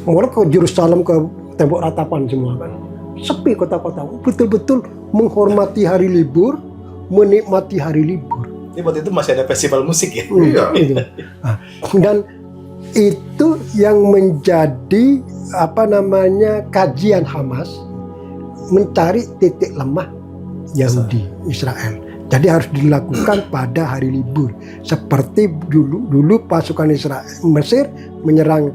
Mulai ke Yerusalem, ke tembok ratapan semua kan, sepi kota-kota. Betul-betul menghormati hari libur, menikmati hari libur. Ini waktu itu masih ada festival musik ya. Iya. Gitu. Dan itu yang menjadi kajian Hamas, mencari titik lemah Yahudi Israel. Jadi harus dilakukan pada hari libur. Seperti dulu pasukan Israel Mesir menyerang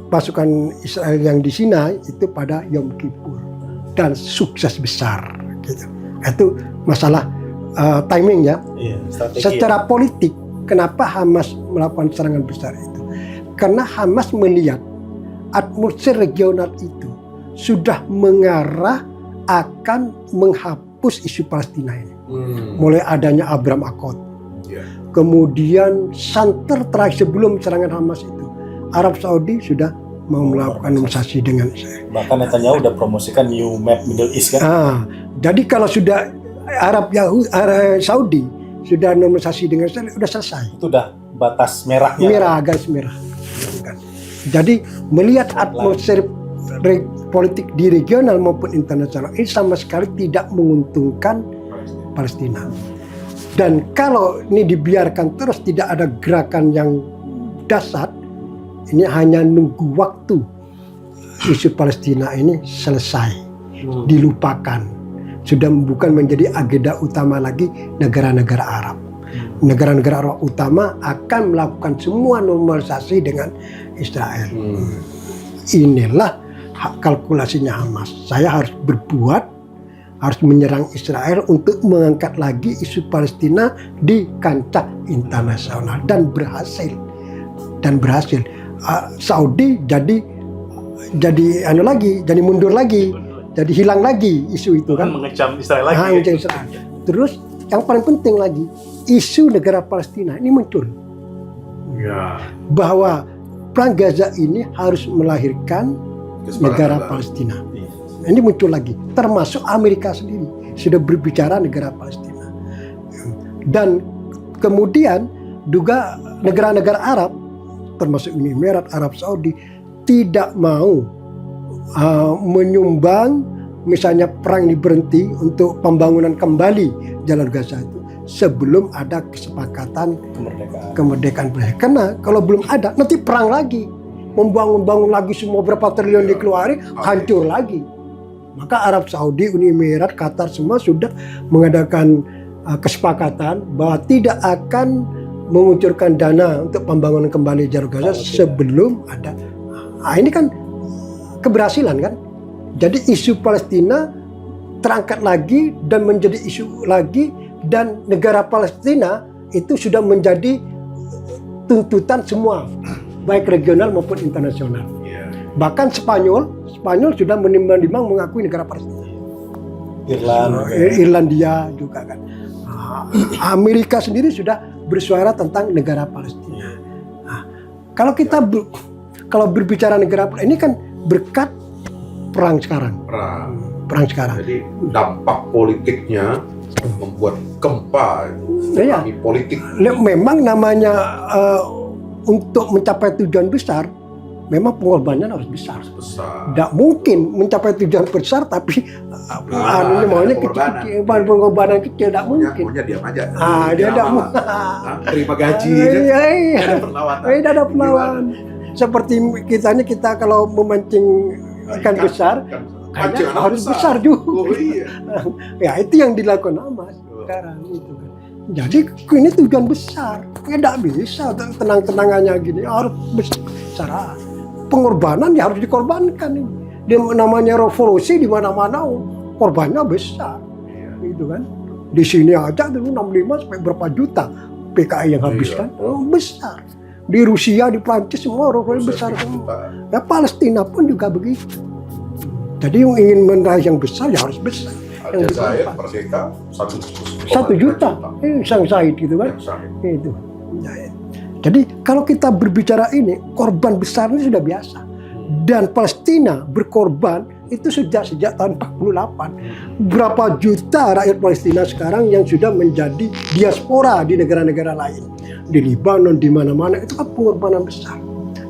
pasukan Israel yang di Sinai itu pada Yom Kippur dan sukses besar gitu. Itu masalah timing ya. Secara politik, kenapa Hamas melakukan serangan besar itu? Karena Hamas melihat atmosfer regional itu sudah mengarah akan menghapus isu Palestina ini. Mulai adanya Abraham Accord. Kemudian santer terakhir sebelum serangan Hamas itu, Arab Saudi sudah mau melakukan normalisasi dengan Israel. Bahkan Netanyahu udah promosikan New Map Middle East kan. Jadi kalau sudah Arab Saudi sudah normalisasi dengan Israel, sudah selesai. Itu udah batas merahnya. Garis merah. Jadi melihat atmosfer politik di regional maupun internasional ini sama sekali tidak menguntungkan Palestina. Dan kalau ini dibiarkan terus, tidak ada gerakan yang dahsyat, ini hanya nunggu waktu isu Palestina ini selesai, dilupakan. Sudah bukan menjadi agenda utama lagi negara-negara Arab. Negara-negara Arab utama akan melakukan semua normalisasi dengan Israel. Inilah kalkulasinya Hamas. Saya harus berbuat, harus menyerang Israel untuk mengangkat lagi isu Palestina di kancah internasional, dan berhasil. Saudi jadi mundur lagi, jadi hilang lagi isu itu kan. Mengecam Israel lagi. Terus yang paling penting lagi, isu negara Palestina ini muncul. Bahwa perang Gaza ini harus melahirkan negara Palestina. Ini muncul lagi, termasuk Amerika sendiri sudah berbicara negara Palestina. Dan kemudian juga negara-negara Arab, termasuk Uni Emirat, Arab Saudi, tidak mau menyumbang misalnya perang ini berhenti untuk pembangunan kembali jalur Gaza itu sebelum ada kesepakatan kemerdekaan. Karena kalau belum ada, nanti perang lagi, membangun lagi semua berapa triliun dikeluarin, hancur lagi. Maka Arab Saudi, Uni Emirat, Qatar semua sudah mengadakan kesepakatan bahwa tidak akan mengucurkan dana untuk pembangunan kembali jalur Gaza sebelum ada. Ini kan keberhasilan kan. Jadi isu Palestina terangkat lagi dan menjadi isu lagi, dan negara Palestina itu sudah menjadi tuntutan semua, baik regional maupun internasional. Bahkan Spanyol sudah menimbang mengakui negara Palestina. Irlandia juga kan. Amerika sendiri sudah bersuara tentang negara Palestina. Kalau kita berbicara negara Palestina, ini kan berkat perang sekarang. Perang sekarang. Jadi dampak politiknya membuat gempa politik. Memang namanya untuk mencapai tujuan besar, memang pengorbanan harus besar. Tidak mungkin mencapai tujuan besar tapi maunya kecil-kecil, pengorbanan kecil, tidak mungkin. Maunya diam aja. Dia tidak mau terima gaji. Tidak ada perlawanan. seperti kita kalau memancing ikan besar, kayaknya harus besar juga. Oh, iya. Ya itu yang dilakukan Hamas sekarang itu kan. Jadi ini tujuan besar, tidak bisa tenang-tenangannya gini, harus besar. Pengorbanan ya harus dikorbankan ini. Dia namanya revolusi di mana-mana korbannya besar, gitu kan. Di sini aja dulu 65 sampai berapa juta PKI yang habis kan, besar. Di Rusia, di Prancis semua revolusi besar semua. Ya Palestina pun juga begitu. Jadi yang ingin meraih yang besar ya harus besar. Aljazair merdeka 1 juta, sang Said gitu kan. Itu. Jadi kalau kita berbicara ini, korban besar ini sudah biasa. Dan Palestina berkorban itu sejak tahun 48. Berapa juta rakyat Palestina sekarang yang sudah menjadi diaspora di negara-negara lain. Di Libanon, di mana-mana, itu kan pengorbanan besar.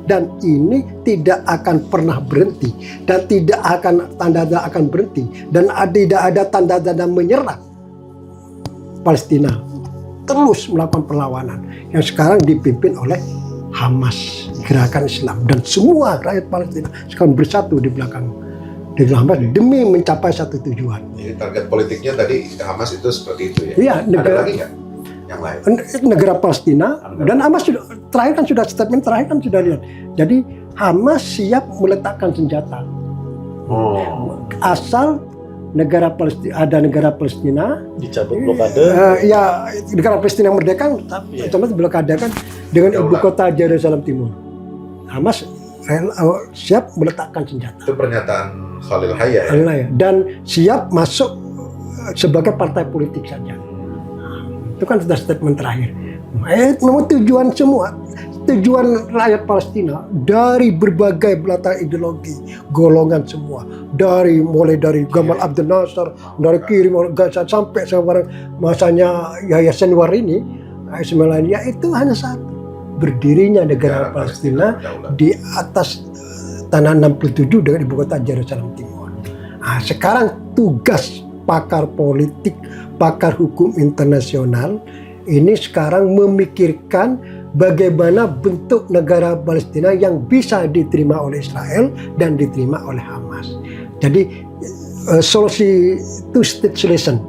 Dan ini tidak akan pernah berhenti. Dan tidak akan tanda-tanda akan berhenti. Dan tidak ada tanda-tanda menyerah. Palestina terus melakukan perlawanan. Yang sekarang dipimpin oleh Hamas, gerakan Islam. Dan semua rakyat Palestina sekarang bersatu di belakang Hamas demi mencapai satu tujuan. Jadi target politiknya tadi Hamas itu seperti itu ya? Iya, ada lagi nggak yang lain? Negara Palestina dan Hamas sudah statement terakhir kan sudah lihat. Jadi Hamas siap meletakkan senjata. Asal negara Palestina Dicabut blokade. Ya negara Palestina yang merdeka, otomatis blokade kan dengan ibu kota Yerusalem Timur. Hamas siap meletakkan senjata. Itu pernyataan Khalil Hayya ya? Dan siap masuk sebagai partai politik saja. Itu kan sudah statement terakhir. Memang tujuan rakyat Palestina dari berbagai latar ideologi, golongan semua, mulai dari Gamal Abdel Nasser, dari kiri Gaza sampai sekarang masanya Yahya Sinwar ini, Ismail, ya itu hanya satu, berdirinya negara Palestina di atas tanah 67 dengan ibu kota Yerusalem Timur. Nah, sekarang tugas pakar politik, pakar hukum internasional ini sekarang memikirkan bagaimana bentuk negara Palestina yang bisa diterima oleh Israel dan diterima oleh Hamas. Jadi solusi two state solution,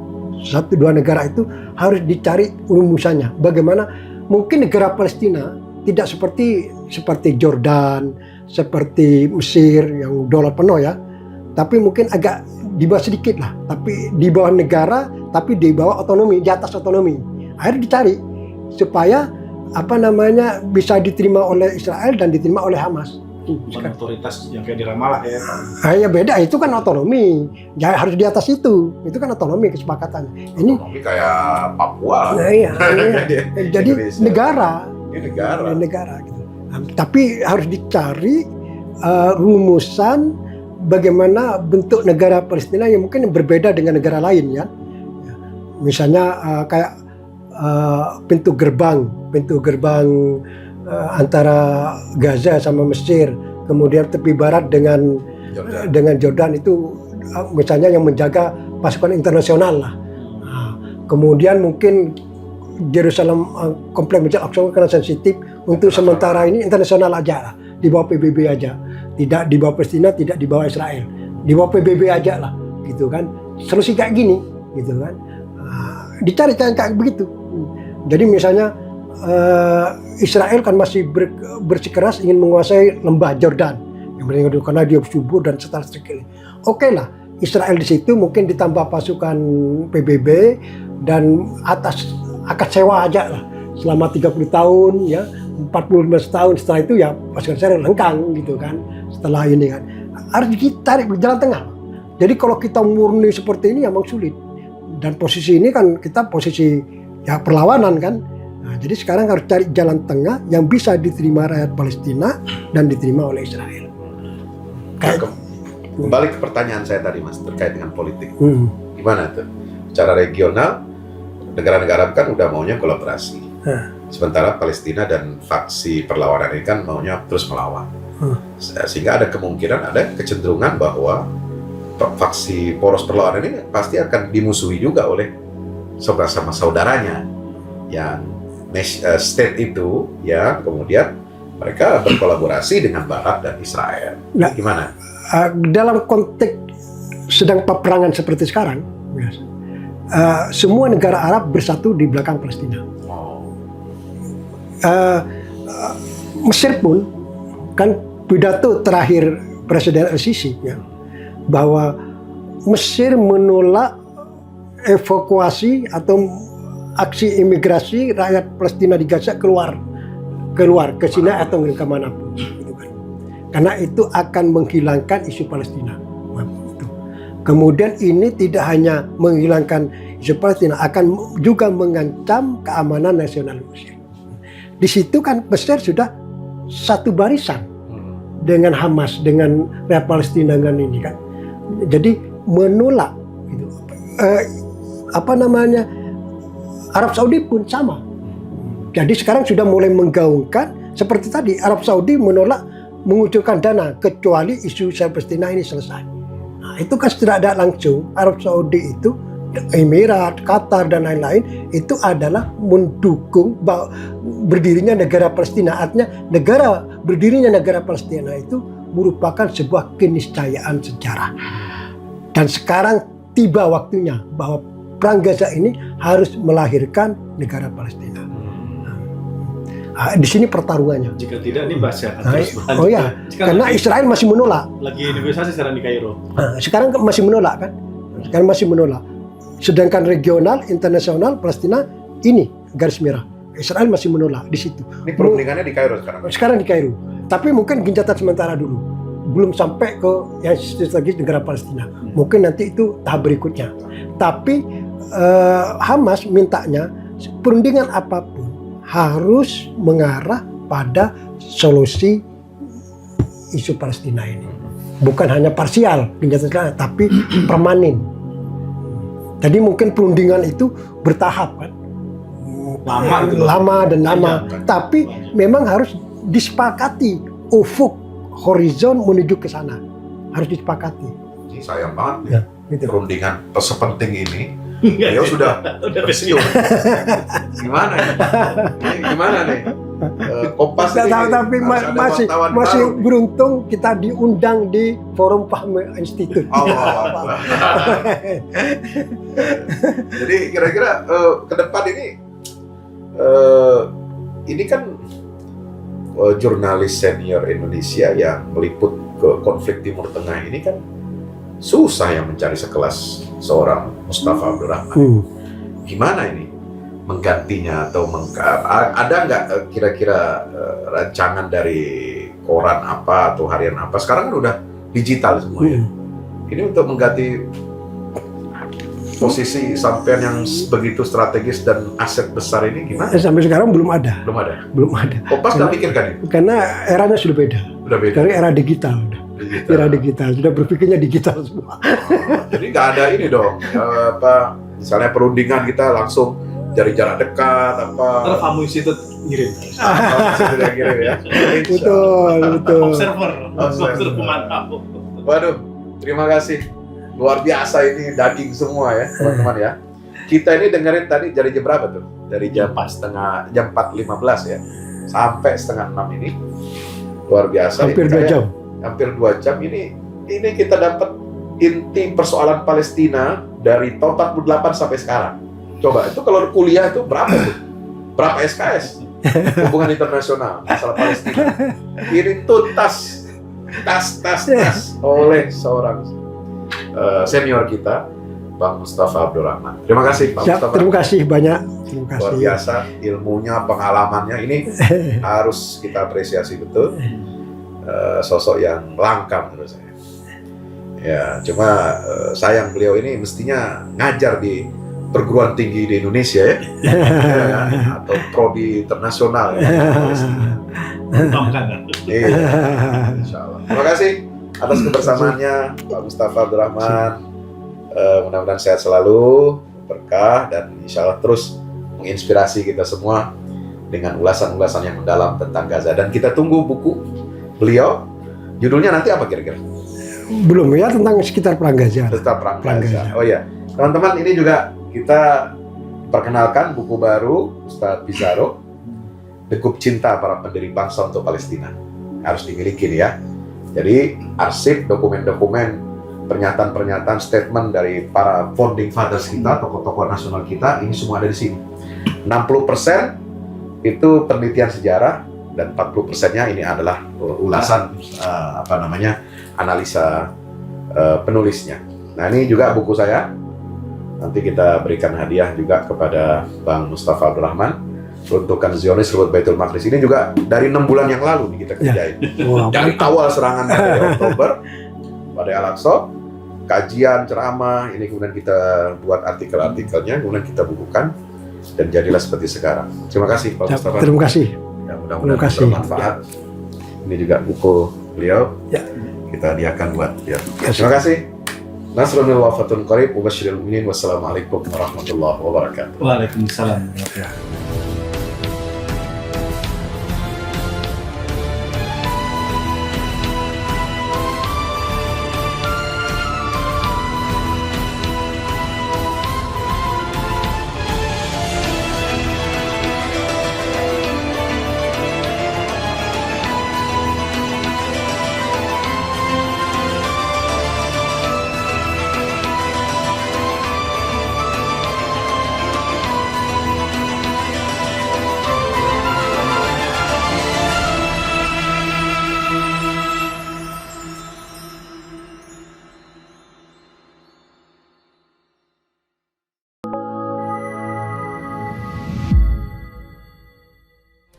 1-2 negara itu harus dicari rumusannya. Bagaimana mungkin negara Palestina tidak seperti Jordan, seperti Mesir yang dolar penuh ya, tapi mungkin agak di bawah sedikit lah, tapi di bawah negara, tapi di bawah otonomi, di atas otonomi. Akhirnya dicari supaya bisa diterima oleh Israel dan diterima oleh Hamas. Bukan otoritas yang kayak di Ramallah ya. Ya beda, itu kan otonomi. Ya harus di atas itu kan otonomi kesepakatan. Ini kayak Papua. Nah, iya. Jadi negara. Ini negara gitu. Nah, tapi harus dicari rumusan bagaimana bentuk negara Palestina yang mungkin berbeda dengan negara lain ya. Misalnya kayak pintu gerbang antara Gaza sama Mesir, kemudian tepi barat dengan Jordan itu misalnya yang menjaga pasukan internasional lah. Nah, kemudian mungkin Yerusalem kompleks Masjid Al-Aqsa karena sensitif untuk sementara ini internasional aja lah, di bawah PBB aja, tidak di bawah Palestina, tidak di bawah Israel, di bawah PBB aja lah, gitu kan. Solusi kayak gini, gitu kan. Dicari kayak begitu. Jadi misalnya Israel kan masih bersikeras ingin menguasai lembah Jordan karena dia subur dan strategis. Oke lah, Israel di situ mungkin ditambah pasukan PBB dan akad sewa aja lah selama 30 tahun ya, 45 tahun setelah itu ya pasukan Israel lengkang gitu kan. Setelah ini kan harus ditarik berjalan tengah. Jadi kalau kita murni seperti ini memang sulit. Dan posisi ini kan kita posisi ya perlawanan kan. Nah, jadi sekarang harus cari jalan tengah yang bisa diterima rakyat Palestina dan diterima oleh Israel. Kembali ke pertanyaan saya tadi Mas terkait dengan politik. Gimana tuh? Secara regional negara-negara kan udah maunya kolaborasi. Sementara Palestina dan faksi perlawanan ini kan maunya terus melawan. Sehingga ada kemungkinan, ada kecenderungan bahwa faksi poros perlawanan ini pasti akan dimusuhi juga oleh saudaranya yang state itu ya kemudian mereka berkolaborasi dengan Barat dan Israel. Nah, gimana? Dalam konteks sedang peperangan seperti sekarang, semua negara Arab bersatu di belakang Palestina. Mesir pun kan pidato terakhir Presiden Al-Sisi ya, bahwa Mesir menolak evakuasi atau aksi imigrasi rakyat Palestina di Gaza keluar ke Sinai atau ke manapun, gitu kan. Karena itu akan menghilangkan isu Palestina. Kemudian ini tidak hanya menghilangkan isu Palestina, akan juga mengancam keamanan nasional Mesir. Di situ kan Mesir sudah satu barisan dengan Hamas, dengan rakyat Palestina dengan ini kan. Jadi menolak gitu. Arab Saudi pun sama. Jadi sekarang sudah mulai menggaungkan seperti tadi, Arab Saudi menolak mengucurkan dana kecuali isu Palestina ini selesai. Nah, itu kan secara tidak langsung Arab Saudi itu, Emirat, Qatar dan lain-lain itu adalah mendukung berdirinya negara Palestina. Artinya berdirinya negara Palestina itu merupakan sebuah keniscayaan sejarah. Dan sekarang tiba waktunya bahwa perang Gaza ini harus melahirkan negara Palestina. Di sini pertarungannya. Jika tidak, ini bahas akan terus berlanjut. Oh ya, karena Israel masih menolak. Lagi negosiasi sekarang di Kairo. Sekarang masih menolak kan? Sekarang masih menolak. Sedangkan regional, internasional, Palestina ini garis merah. Israel masih menolak di situ. Ini perundingannya di Kairo sekarang. Sekarang di Kairo. Tapi mungkin gencatan sementara dulu. Belum sampai ke yang strategis negara Palestina. Mungkin nanti itu tahap berikutnya. Tapi Hamas mintanya perundingan apapun harus mengarah pada solusi isu Palestina ini. Bukan hanya parsial, tapi permanen. Jadi mungkin perundingan itu bertahap kan. Lama. Tapi memang harus disepakati ufuk horizon menuju ke sana. Harus disepakati. Ini sayang banget gitu. Perundingan sepenting ini. Beliau sudah pensiun. Gimana nih? Kompas ini tapi masih beruntung kita diundang di Forum Fahmi Institute. Jadi kira-kira ke depan ini kan jurnalis senior Indonesia yang meliput ke konflik Timur Tengah ini kan susah yang mencari sekelas seorang Mustafa Abdurrahman. Gimana ini menggantinya atau ada nggak kira-kira rancangan dari koran apa atau harian apa? Sekarang kan udah digital semuanya. Ini untuk mengganti posisi sampean yang begitu strategis dan aset besar ini gimana? Sampai sekarang belum ada. Belum ada. Kompas nggak mikirkan itu? Karena eranya sudah beda. Dari era digital. Era digital, sudah berpikirnya digital semua. Jadi nggak ada ini dong, misalnya perundingan kita langsung dari jarak dekat apa? Kamu Institute ngirim. Ngirim ya. Betul. Observer pemantau. Waduh, terima kasih. Luar biasa ini daging semua ya teman-teman ya. Kita ini dengerin tadi dari jam berapa tuh? Dari jam 4.15 ya, sampai 5:30 ini. Luar biasa. Hampir 2 jam. Hampir 2 jam ini kita dapat inti persoalan Palestina dari tahun 48 sampai sekarang. Coba itu kalau kuliah itu berapa tuh? Berapa SKS? Hubungan internasional masalah Palestina. Ini tuntas tas oleh seorang senior kita, Bang Mustafa Abdurrahman. Terima kasih Pak Mustafa. Terima kasih banyak. Terima kasih. Luar biasa ilmunya, pengalamannya ini harus kita apresiasi betul. Sosok yang langka menurut saya. Ya, cuma sayang beliau ini mestinya ngajar di perguruan tinggi di Indonesia ya, atau prodi internasional ya. Iya, insyaallah. Terima kasih atas kebersamaannya Pak Mustafa Abdurrahman. Mudah-mudahan sehat selalu, berkah dan insyaallah terus menginspirasi kita semua dengan ulasan-ulasan yang mendalam tentang Gaza. Dan kita tunggu buku beliau, judulnya nanti apa kira-kira? Belum ya, tentang sekitar perang Gaza. Perang Gaza. Oh ya, teman-teman ini juga kita perkenalkan buku baru Ustadz Pizarro degup cinta para pendiri bangsa untuk Palestina. Harus dimiliki nih ya. Jadi arsip, dokumen-dokumen, pernyataan-pernyataan, statement dari para founding fathers kita, tokoh-tokoh nasional kita, ini semua ada di sini. 60% itu penelitian sejarah dan 40%-nya ini adalah ulasan analisa penulisnya. Nah, ini juga buku saya. Nanti kita berikan hadiah juga kepada Bang Mustafa Abdurrahman. Peruntukan Zionis Rebut Baitul Maqdis ini juga dari 6 bulan yang lalu nih kita kerjain. Dari awal serangan dari Oktober pada Al-Aqsa, kajian, ceramah, ini kemudian kita buat artikel-artikelnya, kemudian kita bukukan dan jadilah seperti sekarang. Terima kasih Pak Mustafa. Terima kasih. Ya, mudah-mudahan bermanfaat. Ini juga buku beliau. Ya. Kita hadiahkan buat dia. Terima kasih. Nasrun wa fatun qarib wa basyiril mu'minin. Wassalamualaikum warahmatullahi wabarakatuh. Waalaikumsalam.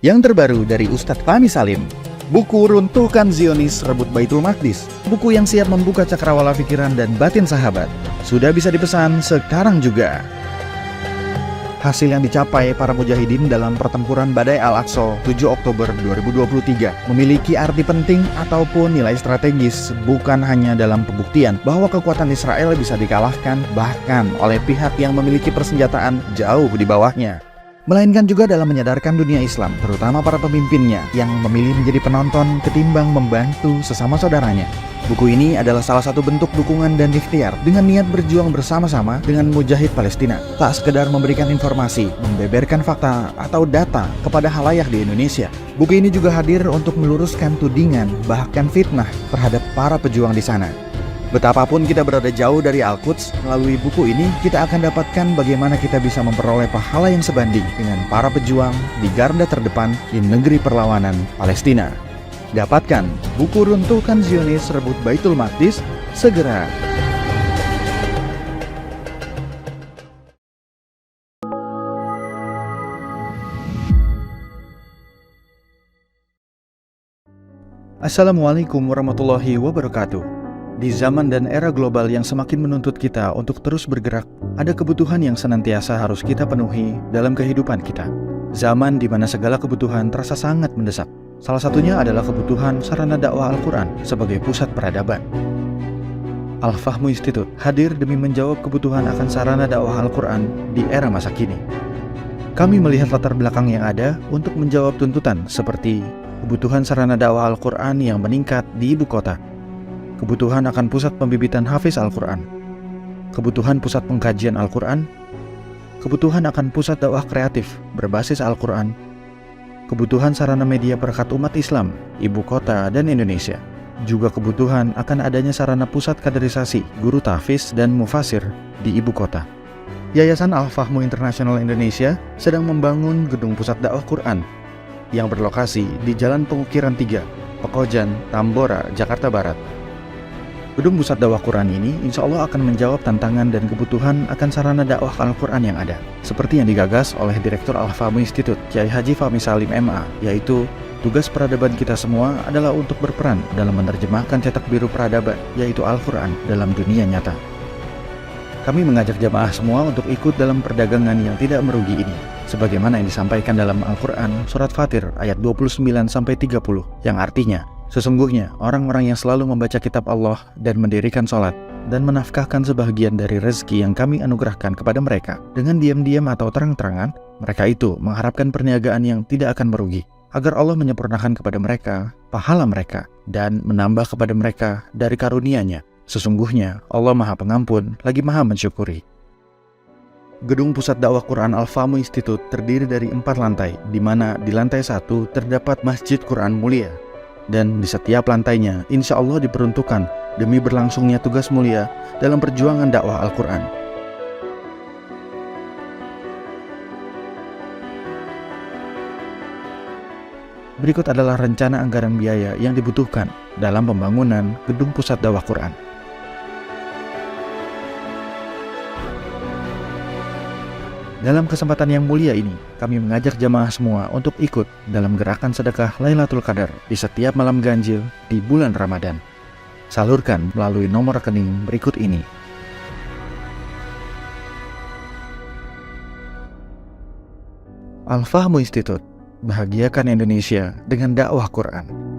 Yang terbaru dari Ustadz Fahmi Salim, buku Runtuhkan Zionis Rebut Baitul Maqdis, buku yang siap membuka cakrawala pikiran dan batin sahabat, sudah bisa dipesan sekarang juga. Hasil yang dicapai para mujahidin dalam pertempuran Badai Al-Aqsa 7 Oktober 2023 memiliki arti penting ataupun nilai strategis, bukan hanya dalam pembuktian bahwa kekuatan Israel bisa dikalahkan bahkan oleh pihak yang memiliki persenjataan jauh di bawahnya, melainkan juga dalam menyadarkan dunia Islam, terutama para pemimpinnya yang memilih menjadi penonton ketimbang membantu sesama saudaranya. Buku ini adalah salah satu bentuk dukungan dan ikhtiar dengan niat berjuang bersama-sama dengan mujahid Palestina. Tak sekedar memberikan informasi, membeberkan fakta atau data kepada halayak di Indonesia. Buku ini juga hadir untuk meluruskan tudingan bahkan fitnah terhadap para pejuang di sana. Betapapun kita berada jauh dari Al-Quds, melalui buku ini kita akan dapatkan bagaimana kita bisa memperoleh pahala yang sebanding dengan para pejuang di garda terdepan di negeri perlawanan Palestina. Dapatkan buku Runtuhkan Zionis Rebut Baitul Maqdis segera. Assalamualaikum warahmatullahi wabarakatuh. Di zaman dan era global yang semakin menuntut kita untuk terus bergerak, ada kebutuhan yang senantiasa harus kita penuhi dalam kehidupan kita. Zaman di mana segala kebutuhan terasa sangat mendesak. Salah satunya adalah kebutuhan sarana dakwah Al-Quran sebagai pusat peradaban. Al-Fahmu Institute hadir demi menjawab kebutuhan akan sarana dakwah Al-Quran di era masa kini. Kami melihat latar belakang yang ada untuk menjawab tuntutan seperti kebutuhan sarana dakwah Al-Quran yang meningkat di ibu kota, kebutuhan akan pusat pembibitan hafiz Al-Quran, kebutuhan pusat pengkajian Al-Quran, kebutuhan akan pusat dakwah kreatif berbasis Al-Quran, kebutuhan sarana media perekat umat Islam, ibu kota dan Indonesia, juga kebutuhan akan adanya sarana pusat kaderisasi guru tahfiz dan mufasir di ibu kota. Yayasan Al-Fahmu International Indonesia sedang membangun gedung pusat dakwah Quran yang berlokasi di Jalan Pengukiran 3, Pekojan, Tambora, Jakarta Barat. Gedung pusat dakwah Quran ini insya Allah akan menjawab tantangan dan kebutuhan akan sarana dakwah Al-Quran yang ada, seperti yang digagas oleh Direktur Al-Fahmu Institute, Kiai Haji Fahmi Salim MA, yaitu tugas peradaban kita semua adalah untuk berperan dalam menerjemahkan cetak biru peradaban, yaitu Al-Quran, dalam dunia nyata. Kami mengajak jamaah semua untuk ikut dalam perdagangan yang tidak merugi ini, sebagaimana yang disampaikan dalam Al-Quran Surat Fatir ayat 29-30, yang artinya, sesungguhnya orang-orang yang selalu membaca kitab Allah dan mendirikan sholat dan menafkahkan sebahagian dari rezeki yang kami anugerahkan kepada mereka dengan diam-diam atau terang-terangan, mereka itu mengharapkan perniagaan yang tidak akan merugi, agar Allah menyempurnakan kepada mereka pahala mereka dan menambah kepada mereka dari karunia-Nya. Sesungguhnya Allah Maha Pengampun lagi Maha Mensyukuri. Gedung Pusat Dakwah Quran Al-Fahmu Institute terdiri dari 4 lantai, di mana di lantai 1 terdapat Masjid Quran Mulia. Dan di setiap lantainya, insya Allah diperuntukkan demi berlangsungnya tugas mulia dalam perjuangan dakwah Al-Quran. Berikut adalah rencana anggaran biaya yang dibutuhkan dalam pembangunan Gedung Pusat Dakwah Quran. Dalam kesempatan yang mulia ini, kami mengajak jamaah semua untuk ikut dalam gerakan sedekah Lailatul Qadar di setiap malam ganjil di bulan Ramadan. Salurkan melalui nomor rekening berikut ini. Al-Fahmu Institute, bahagiakan Indonesia dengan dakwah Quran.